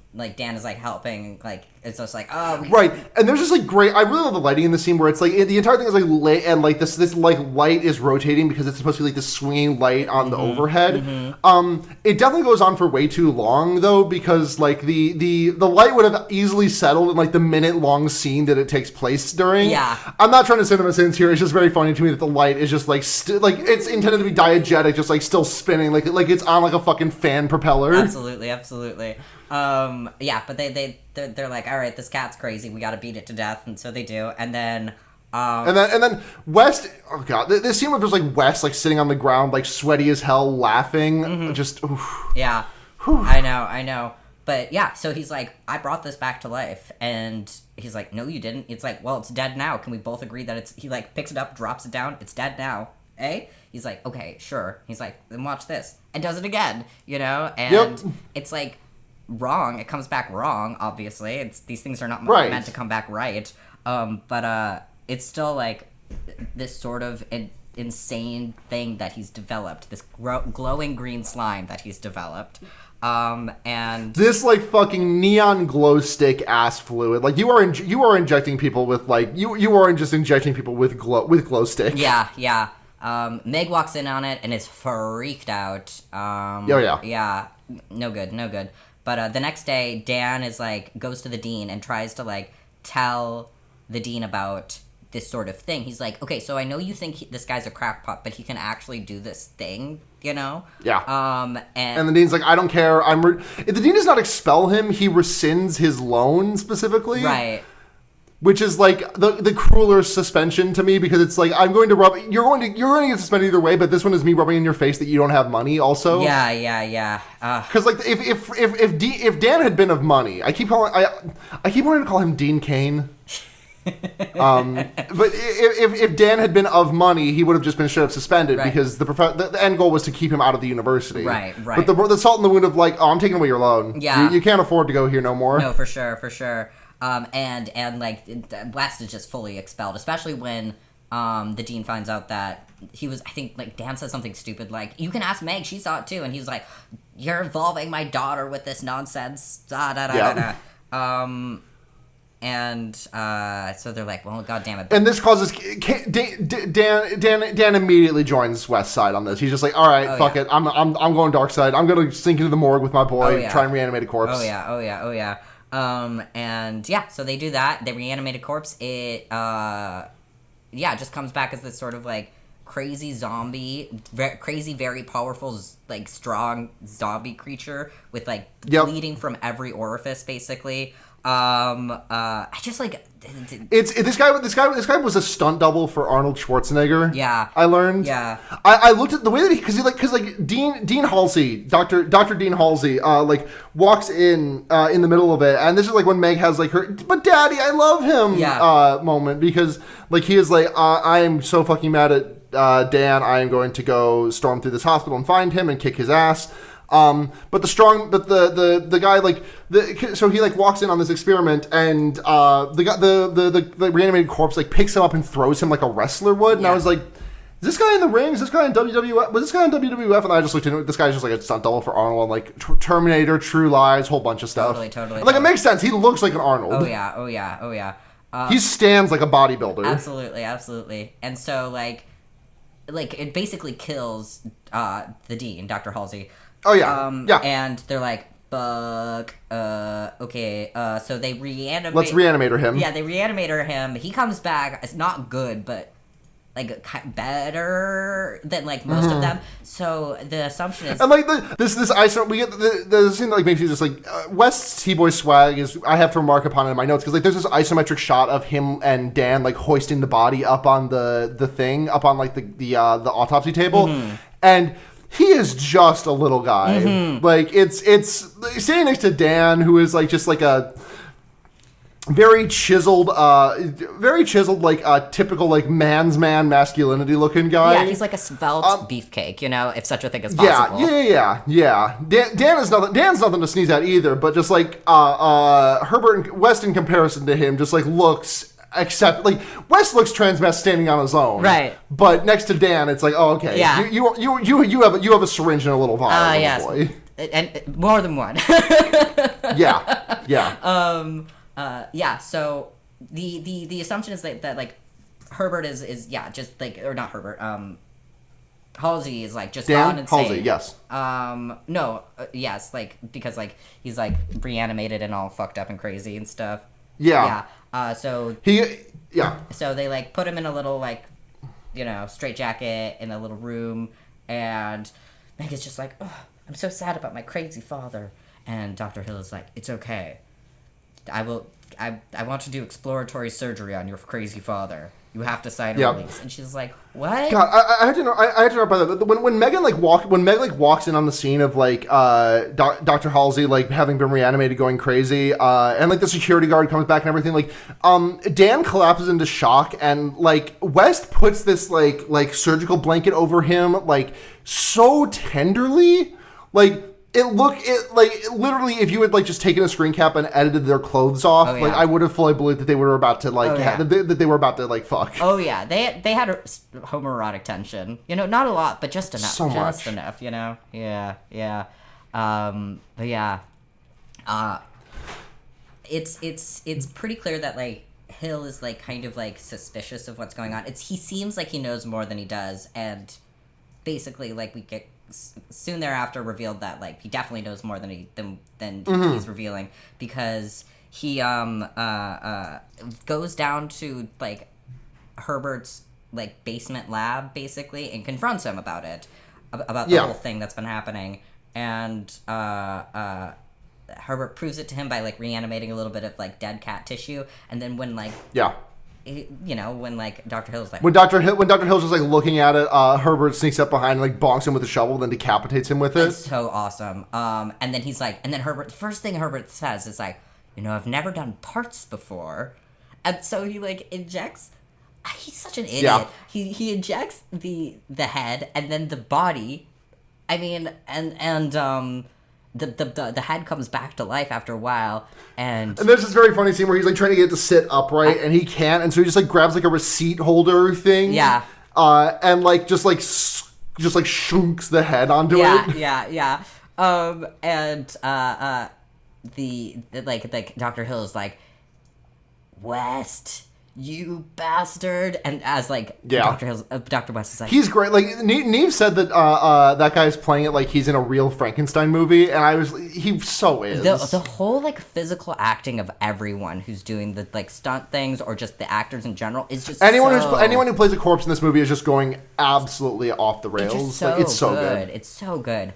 is like helping, like it's just like right, and there's just like great. I really love the lighting in the scene where it's like the entire thing is like lit, and like this like light is rotating because it's supposed to be like this swinging light on the overhead. It definitely goes on for way too long though, because like the light would have easily settled in like the minute-long scene that it takes place during. Yeah, I'm not trying to cinema sense here. It's just very funny to me that the light is just like like it's intended to be diegetic, just like still spinning, like it's on like a fucking fan propeller. Absolutely. But they're like, all right, this cat's crazy. We got to beat it to death, and so they do. And then West. Oh god, this scene was just like West, like sitting on the ground, like sweaty as hell, laughing. Just oof. Yeah. Whew. I know. But yeah, so he's like, I brought this back to life, and he's like, no, you didn't. It's like, well, it's dead now. Can we both agree that it's? He like picks it up, drops it down. It's dead now. Eh? He's like, okay, sure. He's like, then watch this, and does it again. And it's like. Wrong. It comes back wrong, obviously. These things are not meant to come back right. But it's still like this sort of insane thing that he's developed, this glowing green slime that he's developed. And this like fucking neon glow stick ass fluid, like you are injecting people with like you aren't just injecting people with glow stick. Yeah. Meg walks in on it and is freaked out. Yeah, no good. But the next day, Dan is like goes to the dean and tries to like tell the dean about this sort of thing. He's like, okay, so I know you think this guy's a crackpot, but he can actually do this thing, you know? Yeah. And the dean's like, I don't care. If the dean does not expel him, he rescinds his loan specifically. Right. Which is like the crueler suspension to me, because it's like, you're going to get suspended either way, but this one is me rubbing in your face that you don't have money also. Yeah. Because like if Dan had been of money, I keep wanting to call him Dean Cain. But if Dan had been of money, he would have just been straight up suspended, right, because the end goal was to keep him out of the university. Right. But the salt in the wound of like, oh, I'm taking away your loan. Yeah. You can't afford to go here no more. No, for sure. And like West is just fully expelled, especially when the dean finds out that he was, I think like Dan says something stupid like, you can ask Meg, she saw it too, and he's like, you're involving my daughter with this nonsense. And so they're like, well, God damn it. And this causes Dan immediately joins West's side on this. He's just like, all right, fuck it. I'm going dark side. I'm going to sink into the morgue with my boy, try and reanimate a corpse. Oh yeah. And yeah, so they do that. They reanimate a corpse. It just comes back as this sort of like crazy zombie, very powerful, like strong zombie creature with like bleeding from every orifice, basically. I just like this guy was a stunt double for Arnold Schwarzenegger. Yeah, I learned. Yeah, I looked at the way that because Dean Halsey, Dr. Dean Halsey, like walks in the middle of it, and this is like when Meg has like her "but Daddy, I love him" moment, because like he is like, I am so fucking mad at Dan. I am going to go storm through this hospital and find him and kick his ass. But the guy like so he like walks in on this experiment, and the reanimated corpse like picks him up and throws him like a wrestler would, and I was like, is this guy in the ring? Is this guy in WWF? Was this guy in WWF? And I just looked into it. This guy's just like a stunt double for Arnold, and like Terminator, True Lies, whole bunch of stuff. Totally. Like it makes sense. He looks like an Arnold. Oh yeah. He stands like a bodybuilder. Absolutely. And so like it basically kills the Dean, Dr. Halsey. Oh yeah. And they're like, fuck. Okay. So they reanimate. Let's reanimate him. Yeah, they reanimate him. He comes back. It's not good, but like better than like most of them. So the assumption is, and like this isometric, we get the scene that like makes you just like West's T-boy swag is, I have to remark upon it in my notes, because like there's this isometric shot of him and Dan like hoisting the body up on the thing, up on like the autopsy table, and he is just a little guy. Like it's standing next to Dan, who is like just like a very chiseled like typical like man's man masculinity looking guy. Yeah, he's like a svelte beefcake, you know, if such a thing is possible. Yeah. Dan's nothing to sneeze at either, but just like Herbert and West in comparison to him just like looks, except like West looks transmest standing on his own, right? But next to Dan, it's like, oh, okay, yeah, you have a syringe and a little vial, yes, boy. And more than one. yeah. So the assumption is that like Herbert is just like, or not Herbert, Halsey is like just gone insane. Halsey, yes. Yes, like because like he's like reanimated and all fucked up and crazy and stuff. Yeah. So they like put him in a little like, you know, straitjacket in a little room, and Meg is just like, oh, I'm so sad about my crazy father, and Dr. Hill is like, it's okay. I want to do exploratory surgery on your crazy father. You have to sign a release. And she's like, what? God, I had to know. I had to know about that. When Meg walks in on the scene of like Dr. Halsey like having been reanimated, going crazy, and like the security guard comes back and everything. Like, Dan collapses into shock, and like West puts this like surgical blanket over him, like so tenderly, like. literally, if you had like just taken a screen cap and edited their clothes off, like I would have fully believed that they were about to like that they were about to like fuck. Oh yeah, they had homoerotic tension. You know, not a lot, but just enough. Just enough. You know. Yeah. But yeah. It's pretty clear that like Hill is like kind of like suspicious of what's going on. He seems like he knows more than he does, and basically like we get soon thereafter revealed that like he definitely knows more than he's revealing, because he goes down to like Herbert's like basement lab basically and confronts him about it, about the whole thing that's been happening, and Herbert proves it to him by like reanimating a little bit of like dead cat tissue, and then when like when like Dr. Hill's like when Dr. Hill's just like looking at it, Herbert sneaks up behind and like bonks him with a shovel, then decapitates him with it. It's so awesome. And then he's like, and then Herbert, the first thing Herbert says is like, I've never done parts before, and so he like injects. He's such an idiot. Yeah. He injects the head and then the body. I mean, and the head comes back to life after a while, and there's this very funny scene where he's like trying to get it to sit upright and he can't, and so he just like grabs like a receipt holder thing, and like just shunks the head onto it. And the Dr. Hill is like, West, you bastard, and as like Dr. West is like, he's great. Like Neve said that that guy's playing it like he's in a real Frankenstein movie, and he so is. The whole like physical acting of everyone who's doing the like stunt things or just the actors in general is just anyone who plays a corpse in this movie is just going absolutely off the rails. It's so good. It's so good.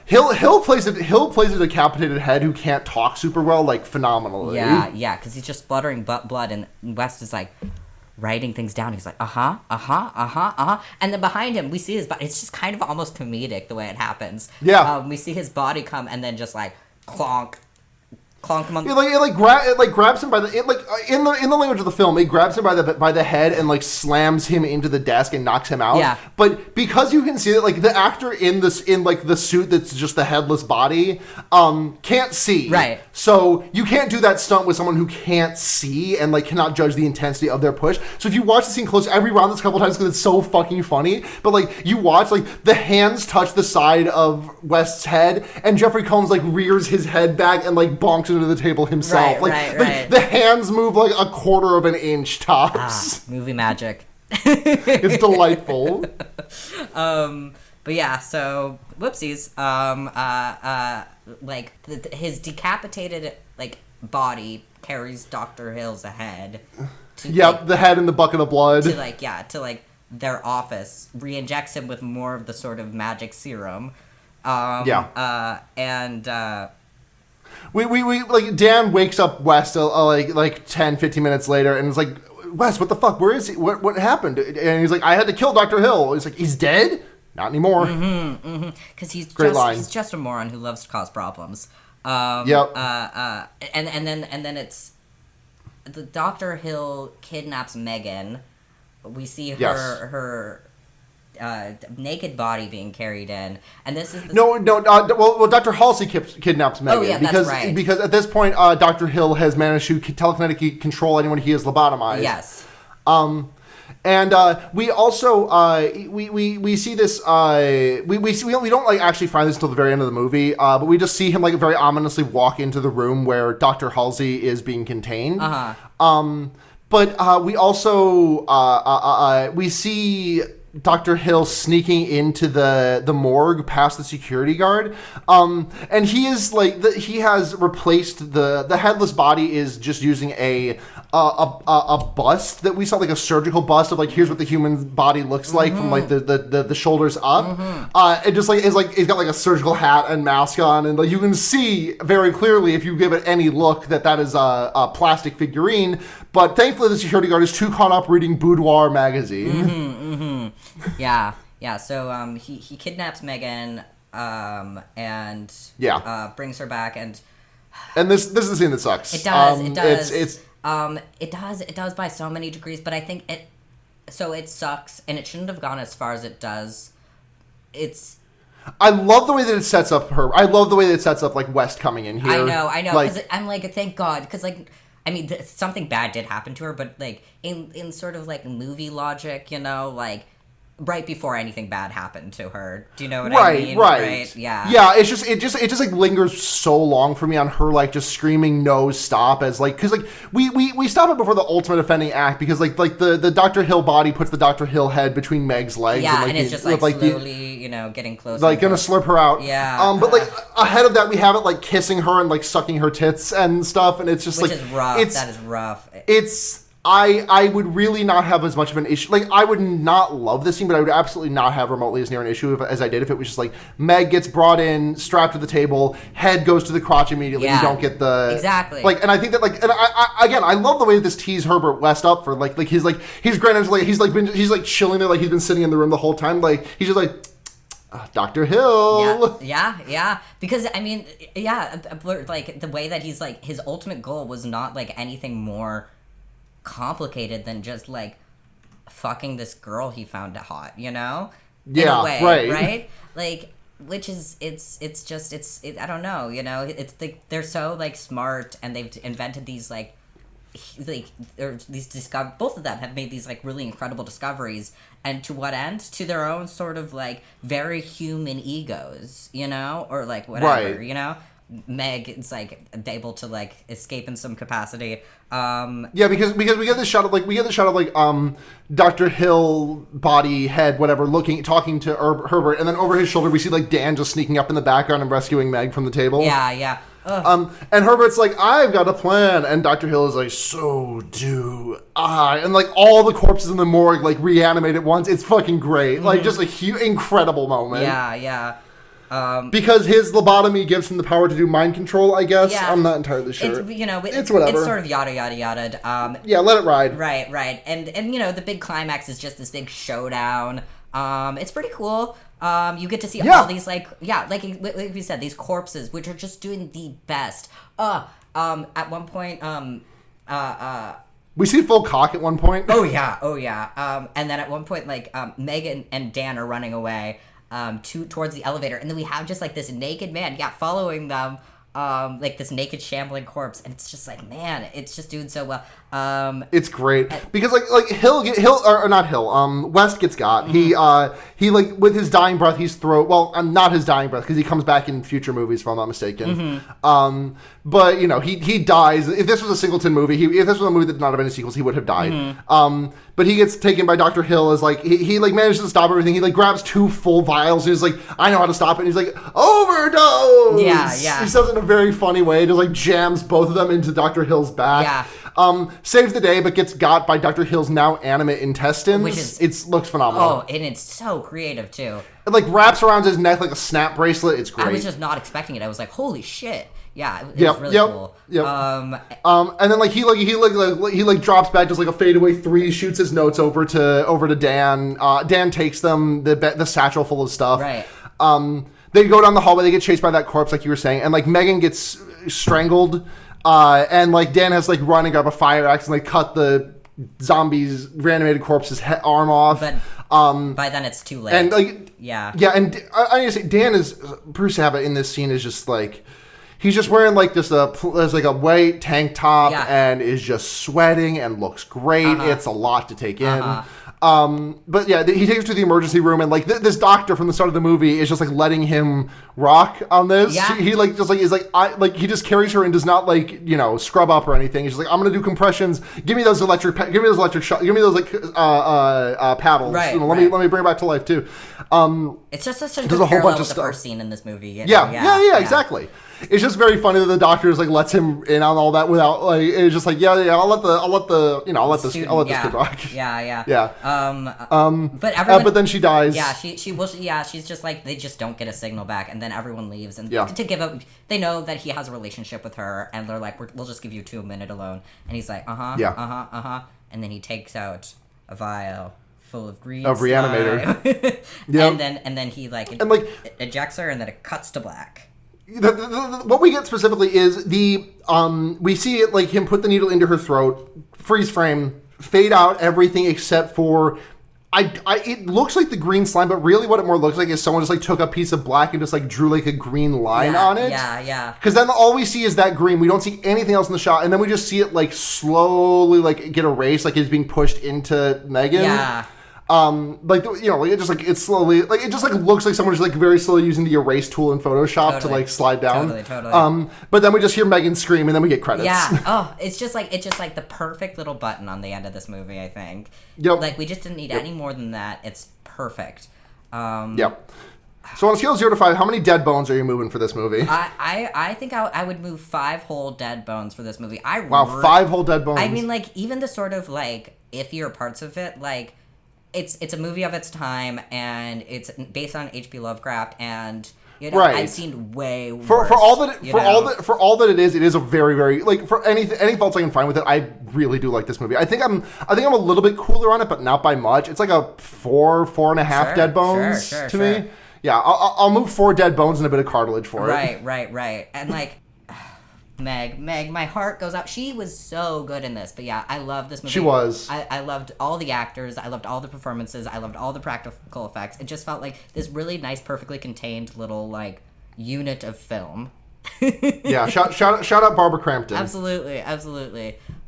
Hill plays a decapitated head who can't talk super well, like phenomenally. Yeah, because he's just spluttering blood, and West is like writing things down. He's like, and then behind him we see his body. It's just kind of almost comedic the way it happens. Yeah, we see his body come and then just like clonk him on. It grabs him by the in the language of the film. It grabs him by the head and like slams him into the desk and knocks him out. Yeah. But because you can see that like the actor in the suit that's just the headless body can't see. Right. So you can't do that stunt with someone who can't see and like cannot judge the intensity of their push. So if you watch the scene close, I rewound this a couple times because it's so fucking funny. But like you watch like the hands touch the side of West's head and Jeffrey Combs like rears his head back and like bonks into the table himself. Right. The hands move like a quarter of an inch tops. Movie magic. It's delightful. But yeah, so whoopsies. Like his decapitated like body carries Dr. Hill's head. The head in the bucket of blood. To their office, re-injects him with more of the sort of magic serum. We like Dan wakes up West like 10, 15 minutes later and is like, West, what the fuck? Where is he? What happened? And he's like, I had to kill Dr. Hill. He's like, he's dead? Not anymore. Because he's just a moron who loves to cause problems. And then it's the Dr. Hill kidnaps Megan. We see her naked body being carried in, and this is well, Dr. Halsey kidnaps Megan that's right. Because at this point, Dr. Hill has managed to telekinetically control anyone he has lobotomized. Yes. And we also we see this we don't like actually find this until the very end of the movie, but we just see him like very ominously walk into the room where Dr. Halsey is being contained. But we also we see Dr. Hill sneaking into the morgue past the security guard, and he is like he has replaced the headless body is just using a bust that we saw, like a surgical bust of like here's what the human body looks like from like the shoulders up. It just like is like he's got like a surgical hat and mask on, and like you can see very clearly if you give it any look that is a plastic figurine. But thankfully the security guard is too caught up reading Boudoir magazine. Yeah. So he kidnaps Megan and brings her back, and this is the scene that sucks. It does. It does by so many degrees, but I think it sucks, and it shouldn't have gone as far as it does. I love the way that it sets up her. I love the way that it sets up like West coming in here. I know. Like, I'm like, thank God, because like, I mean, something bad did happen to her, but like in sort of like movie logic, like right before anything bad happened to her. Do you know what I mean? Right. Yeah. Yeah. It just like lingers so long for me on her like just screaming no stop as like because like we stop it before the ultimate offending act because like the Dr. Hill body puts the Dr. Hill head between Meg's legs. Yeah, and it's just like slowly getting closer. Like gonna slurp her out. Yeah. But like ahead of that we have it like kissing her and like sucking her tits and stuff and it's just which like is rough. That is rough. It's. I would really not have as much of an issue. Like, I would not love this scene, but I would absolutely not have remotely as near an issue as I did if it was just like Meg gets brought in, strapped to the table, head goes to the crotch immediately. Yeah. You don't get the exactly like. And I think that like, and I love the way that this tees Herbert West up for like his granddad's like he's like chilling there like he's been sitting in the room the whole time. Like he's just like. Dr. Hill. Yeah. Because I mean, like the way that he's like his ultimate goal was not like anything more complicated than just like fucking this girl he found hot, in a way, right? Like, which is it's I don't know, it's like they're so like smart and they've invented these like both of them have made these like really incredible discoveries, and to what end? To their own sort of like very human egos, or like whatever, right. Meg is like able to like escape in some capacity. Because we get this shot of Dr. Hill body head whatever talking to Herbert, and then over his shoulder we see like Dan just sneaking up in the background and rescuing Meg from the table. Yeah. And Herbert's like, I've got a plan, and Dr. Hill is like, so do I, and like all the corpses in the morgue like reanimate at once. It's fucking great. Mm-hmm. Like just a incredible moment. Yeah. Because his lobotomy gives him the power to do mind control, I guess. Yeah. I'm not entirely sure. It's whatever. It's sort of yada yada yada. Yeah, let it ride. Right. And the big climax is just this big showdown. It's pretty cool. You get to see all these like we said, these corpses which are just doing the best. At one point, we see full cock at one point. Oh yeah. And then at one point, like Megan and Dan are running away. Towards the elevator, and then we have just like this naked man, following them, like this naked shambling corpse, and it's just like, man, it's just doing so well. It's great because West gets got. Mm-hmm. He like with his dying breath, he's not his dying breath because he comes back in future movies if I'm not mistaken. Mm-hmm. But he dies. If this was a Singleton movie, if this was a movie that did not have any sequels, he would have died. Mm-hmm. But he gets taken by Dr. Hill as like he like manages to stop everything. He like grabs 2 full vials and he's like, I know how to stop it. And he's like, overdose. Yeah. He says it in a very funny way. Just like jams both of them into Dr. Hill's back. Yeah. Saves the day, but gets got by Dr. Hill's now animate intestines. Which it looks phenomenal. Oh, and it's so creative too. It like wraps around his neck like a snap bracelet. It's great. I was just not expecting it. I was like, holy shit. Yeah, it was really cool. Yep. And then like he drops back just like a fadeaway 3, shoots his notes over to Dan. Dan takes them the satchel full of stuff. Right. They go down the hallway. They get chased by that corpse like you were saying, and like Megan gets strangled. And like Dan has like run and grab a fire axe and like cut the zombie's reanimated corpse's arm off. But by then it's too late. And like yeah, and I need to say Dan is Bruce Abbott in this scene is just like. He's just wearing like just a white tank top and is just sweating and looks great. Uh-huh. It's a lot to take in. But yeah, he takes her to the emergency room and like this doctor from the start of the movie is just like letting him rock on this. Yeah. He like just like is like he just carries her and does not like scrub up or anything. He's just like, I'm gonna do compressions. Give me those electric shots. Give me those like paddles. Right. Let me bring her back to life too. It's just such a good parallel with the first scene in this movie. Yeah, exactly. It's just very funny that the doctor like lets him in on all that without like it's just like I'll let this kid rock. Yeah. But then she dies. Yeah, she's just like they just don't get a signal back, and then everyone leaves, and to give up, they know that he has a relationship with her, and they're like, we'll just give you 2 minutes alone, and he's like, and then he takes out a vial full of green of Re-Animator. Yep. and then he like ejects her, and then it cuts to black. What we get specifically is we see it like him put the needle into her throat, freeze frame, fade out everything except for it looks like the green slime, but really what it more looks like is someone just like took a piece of black and just like drew like a green line on it. Yeah. Because then all we see is that green. We don't see anything else in the shot, and then we just see it like slowly like get erased, like it's being pushed into Megan. Yeah. Like like it's slowly like it just like looks like someone's like very slowly using the erase tool in Photoshop to like slide down. Totally. But then we just hear Megan scream, and then we get credits. Yeah. Oh, it's just like the perfect little button on the end of this movie. I think. Yep. Like we just didn't need any more than that. It's perfect. Yep. So on a scale of 0 to 5, how many dead bones are you moving for this movie? I think I would move 5 whole dead bones for this movie. 5 whole dead bones. I mean, like even the sort of like iffier parts of it, like. It's a movie of its time, and it's based on HP Lovecraft, and right. I've seen way worse. For all that it is a very, very like for any faults I can find with it, I really do like this movie. I think I'm a little bit cooler on it, but not by much. It's like a 4.5 dead bones to me. Yeah, I'll move 4 dead bones and a bit of cartilage for it. Right, and like. Meg, my heart goes out. She was so good in this. But yeah, I love this movie. She was. I loved all the actors. I loved all the performances. I loved all the practical effects. It just felt like this really nice, perfectly contained little, like, unit of film. Yeah, shout out Barbara Crampton. Absolutely.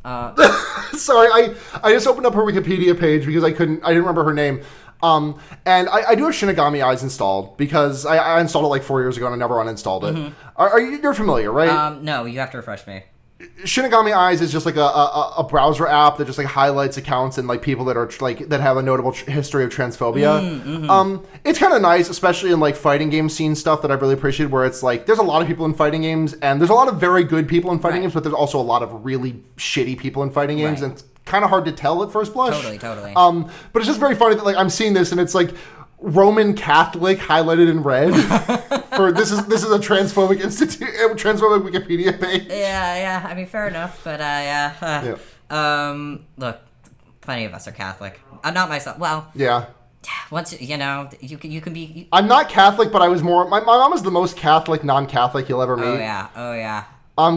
Sorry, I just opened up her Wikipedia page because I didn't remember her name. And I do have Shinigami Eyes installed because I installed it like 4 years ago and I never uninstalled it. Mm-hmm. You're familiar, right? No, you have to refresh me. Shinigami Eyes is just like a browser app that just like highlights accounts and like people that are like that have a notable history of transphobia. Mm-hmm. It's kind of nice, especially in like fighting game scene stuff that I've really appreciated, where it's like there's a lot of people in fighting games and there's a lot of very good people in fighting games, but there's also a lot of really shitty people in fighting games, and it's kind of hard to tell at first blush. Totally. But it's just very funny that like I'm seeing this and it's like Roman Catholic highlighted in red. For this is a transphobic transphobic Wikipedia page. Yeah. I mean, fair enough, but look, plenty of us are Catholic. Not myself. Well, yeah. Once you can be. I'm not Catholic, but I was more. My mom is the most Catholic non-Catholic you'll ever meet. Oh yeah.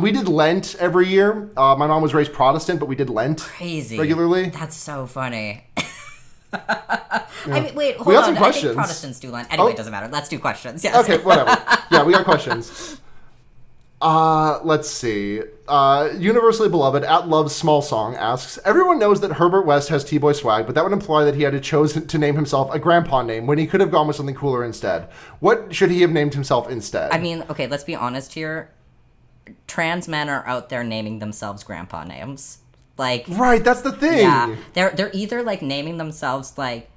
We did Lent every year. My mom was raised Protestant, but we did Lent regularly. That's so funny. Yeah. I mean, wait, hold on. We got some questions. I think Protestants do Lent. Anyway, it doesn't matter. Let's do questions. Yes. Okay, whatever. Yeah, we got questions. Let's see. Universally Beloved at Love's Small Song asks, everyone knows that Herbert West has T-Boy swag, but that would imply that he had chosen to name himself a grandpa name when he could have gone with something cooler instead. What should he have named himself instead? I mean, okay, let's be honest here. Trans men are out there naming themselves grandpa names. Like, right, that's the thing. Yeah, they're either like naming themselves like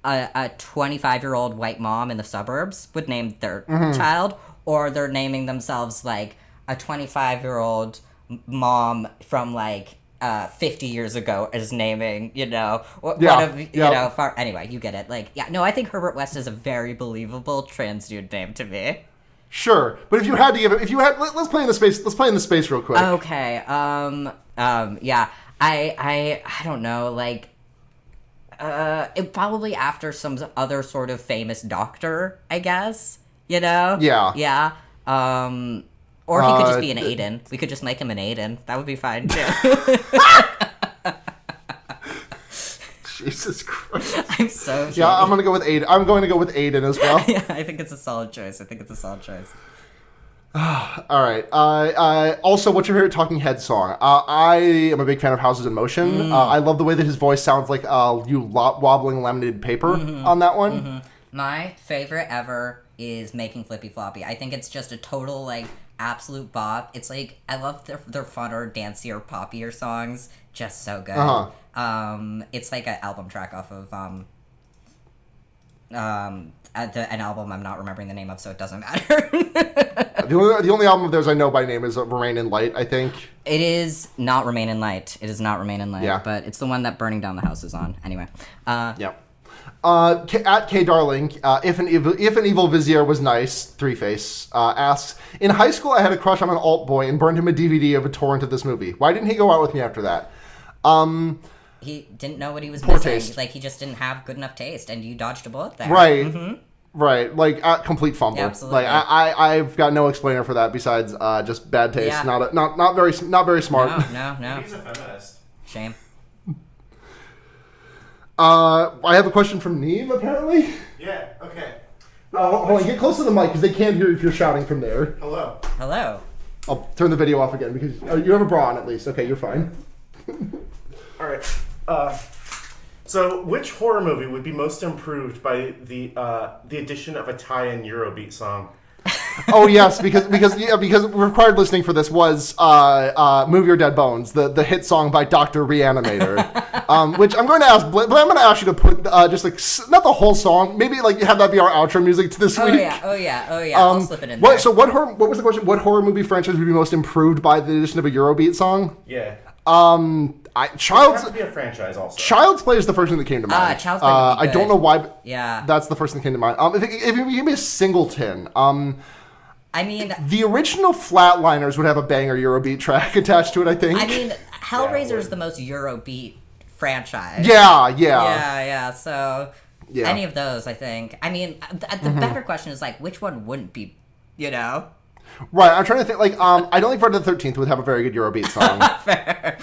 a 25-year-old white mom in the suburbs would name their child, or they're naming themselves like a 25-year-old mom from like 50 years ago is naming, anyway, you get it. Like, yeah, no, I think Herbert West is a very believable trans dude name to me. Sure, but if you had to give it, let's play in the space. Let's play in the space real quick. Okay. Yeah. I don't know. Like, probably after some other sort of famous doctor, I guess. Yeah. Yeah. Or he could just be an Aiden. We could just make him an Aiden. That would be fine too. Jesus Christ. I'm so shitty. Yeah, I'm going to go with Aiden. I'm going to go with Aiden as well. Yeah, I think it's a solid choice. All right. Also, what's your favorite Talking Heads song? I am a big fan of Houses in Motion. I love the way that his voice sounds like you wobbling laminated paper on that one. Mm-hmm. My favorite ever is Making Flippy Floppy. I think it's just a total, like, absolute bop. It's like, I love their funner, dancier, poppier songs. Just so good. It's like an album track off of an album I'm not remembering the name of, so it doesn't matter. The only album of theirs I know by name is Remain in Light, I think. It is not Remain in Light. Yeah. But it's the one that Burning Down the House is on. Anyway. Yeah. At K Darling, if an evil vizier was nice, Three-Face, asks, in high school I had a crush on an alt boy and burned him a DVD of a torrent of this movie. Why didn't he go out with me after that? He didn't know what he was poor missing. Taste. Like, he just didn't have good enough taste, and you dodged a bullet there. Right. Mm-hmm. Right. Like, complete fumble. Yeah, absolutely. Like, I've got no explainer for that besides just bad taste. Yeah. Not very smart. No. He's a feminist. Shame. I have a question from Neve, apparently. Yeah, okay. Hold on, get close to the mic because they can't hear if you're shouting from there. Hello. Hello. I'll turn the video off again because you have a bra on at least. Okay, you're fine. All right. So, which horror movie would be most improved by the addition of a tie-in Eurobeat song? Oh yes, because required listening for this was "Move Your Dead Bones," the hit song by Dr. Re-Animator, which I'm going to ask, but I'm going to ask you to put just like not the whole song, maybe like have that be our outro music to this week. Oh yeah. I'll slip it in there. So what was the question? What horror movie franchise would be most improved by the addition of a Eurobeat song? Yeah. Child's It has to be a franchise also. Child's Play is the first thing that came to mind. Child's Play would be I don't know why. But yeah. That's the first thing that came to mind. If you give me a singleton, I mean, the original Flatliners would have a banger Eurobeat track attached to it, I think. I mean, Hellraiser is the most Eurobeat franchise. Yeah. So, any of those, I think. I mean, the better question is, like, which one wouldn't be, you know? Right, I'm trying to think, like, I don't think Friday the 13th would have a very good Eurobeat song. Fair.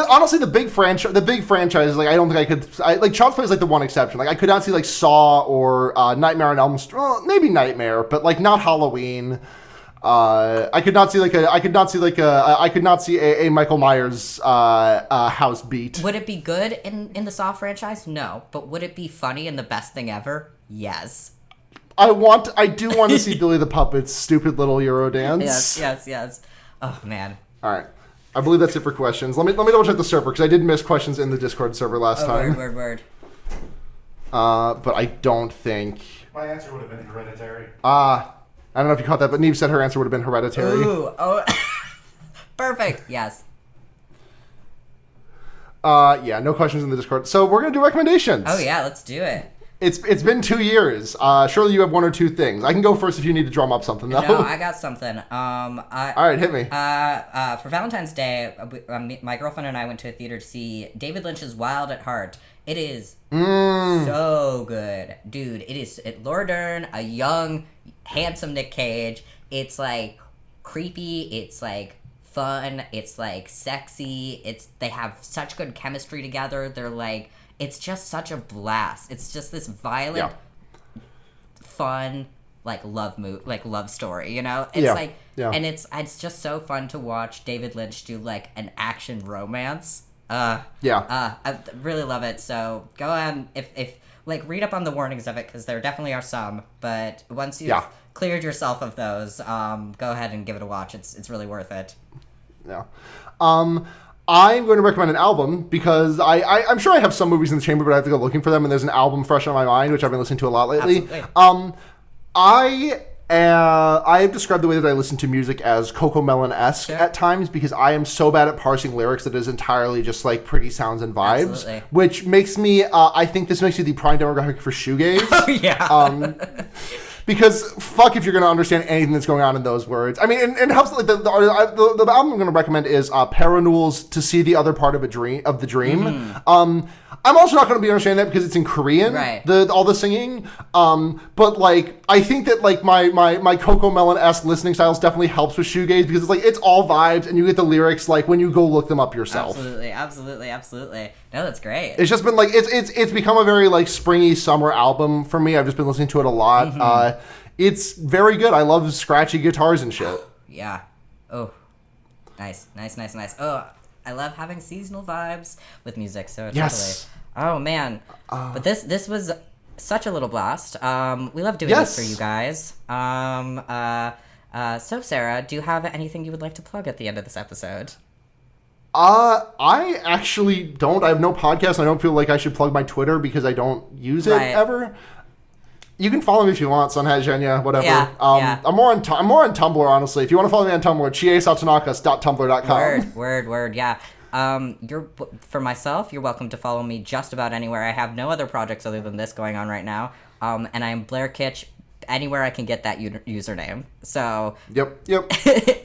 Honestly, the big franchises, like, I don't think I could, like, Child's Play is, like, the one exception. Like, I could not see, like, Saw or Nightmare on Elm Street, well, maybe Nightmare, but, like, not Halloween. I could not see a Michael Myers house beat. Would it be good in the Saw franchise? No. But would it be funny and the best thing ever? Yes. I do want to see Billy the Puppet's stupid little Euro dance. Yes. Oh, man. All right. I believe that's it for questions. Let me double check the server because I did miss questions in the Discord server last time. Word. But I don't think... My answer would have been Hereditary. I don't know if you caught that, but Neve said her answer would have been Hereditary. Ooh, oh... Perfect, yes. No questions in the Discord. So we're going to do recommendations. Oh, yeah, let's do it. It's been 2 years. Surely you have one or two things. I can go first if you need to drum up something, though. No, I got something. All right, hit me. For Valentine's Day, my girlfriend and I went to a theater to see David Lynch's Wild at Heart. It is so good. Dude, it is Laura Dern, a young, handsome Nick Cage. It's, like, creepy. It's, like, fun. It's, like, sexy. They have such good chemistry together. They're, like... It's just such a blast. It's just this violent, fun, like love story. You know, it's and it's just so fun to watch David Lynch do like an action romance. I really love it. So go ahead if like read up on the warnings of it because there definitely are some. But once you've cleared yourself of those, go ahead and give it a watch. It's really worth it. Yeah. I'm going to recommend an album because I'm sure I have some movies in the chamber, but I have to go looking for them, and there's an album fresh on my mind, which I've been listening to a lot lately. Absolutely. I have described the way that I listen to music as Cocomelon-esque at times because I am so bad at parsing lyrics that it is entirely just like pretty sounds and vibes, which makes me, I think this makes me the prime demographic for shoegaze. Oh, yeah. Because fuck if you're going to understand anything that's going on in those words. I mean, and it helps. Like the album I'm going to recommend is Parannoul's "To See the Other Part of the Dream." I'm also not going to be understanding that because it's in Korean, right? All the singing. But like, I think that like my Cocomelon-esque listening styles definitely helps with shoegaze because it's like it's all vibes and you get the lyrics like when you go look them up yourself. Absolutely. No, that's great. It's just been like it's become a very like springy summer album for me. I've just been listening to it a lot. It's very good. I love scratchy guitars and shit. Yeah. Oh, nice. Oh, I love having seasonal vibes with music. So yes. Totally. Oh man. But this was such a little blast. We love doing this for you guys. So Sarah, do you have anything you would like to plug at the end of this episode? I actually don't. I have no podcast. I don't feel like I should plug my Twitter because I don't use it ever. You can follow me if you want, Sunhazhenya, whatever. Yeah. I'm more on Tumblr, honestly. If you want to follow me on Tumblr, chiesatanakas.tumblr.com. Word. Yeah. For myself, you're welcome to follow me just about anywhere. I have no other projects other than this going on right now. And I am Blair Kitsch, anywhere I can get that username. So yep.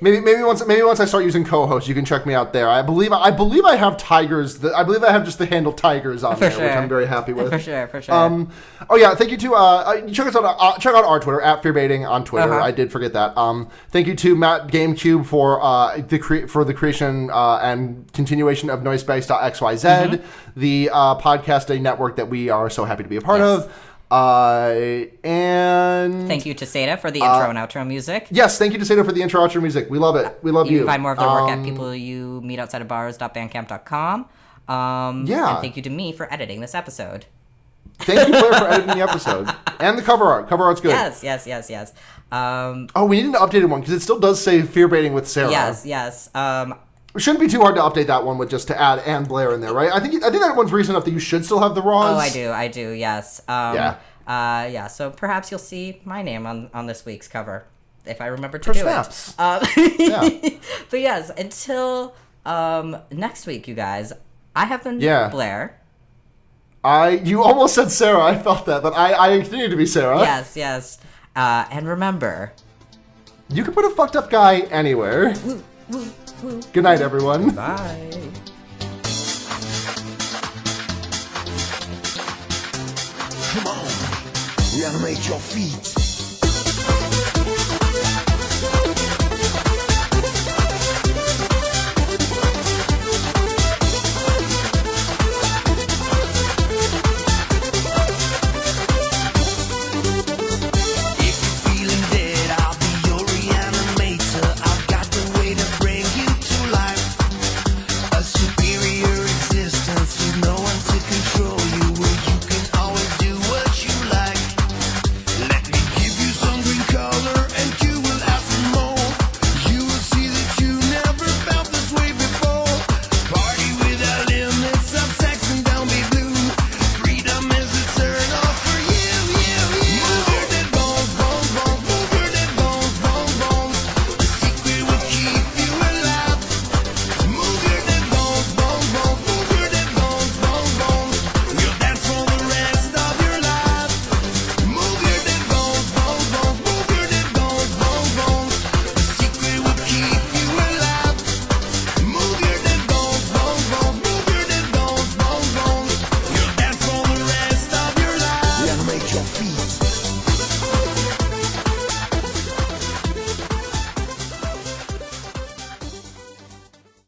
maybe once I start using co-host, you can check me out there. I believe I have Tigers. I believe I have just the handle Tigers on there, which I'm very happy with. For sure. Oh yeah, thank you to check us out. Check out our Twitter at fearbaiting on Twitter. I did forget that. Thank you to Matt GameCube for the creation and continuation of Noisepace.xyz, the podcasting network that we are so happy to be a part of. And thank you to Seda for the intro and outro music. Yes, thank you to Seda for the intro outro music. We love it. We love you. You can find more of their work at peopleyoumeetoutsideofbars.bandcamp.com. And thank you to me for editing this episode. Thank you, Blair, for editing the episode. And the cover art. Cover art's good. Yes. We need an updated one, because it still does say Fear Baiting with Sarah. Yes. It shouldn't be too hard to update that one with just to add Anne Blair in there, right? I think that one's recent enough that you should still have the raws. Oh, I do, yes. So perhaps you'll see my name on this week's cover, if I remember to do it. But yes, until next week, you guys, I have been Blair. You almost said Sarah, I felt that, but I continue to be Sarah. Yes. And remember, you can put a fucked up guy anywhere. Good night, everyone. Bye. Come on, reanimate your feet.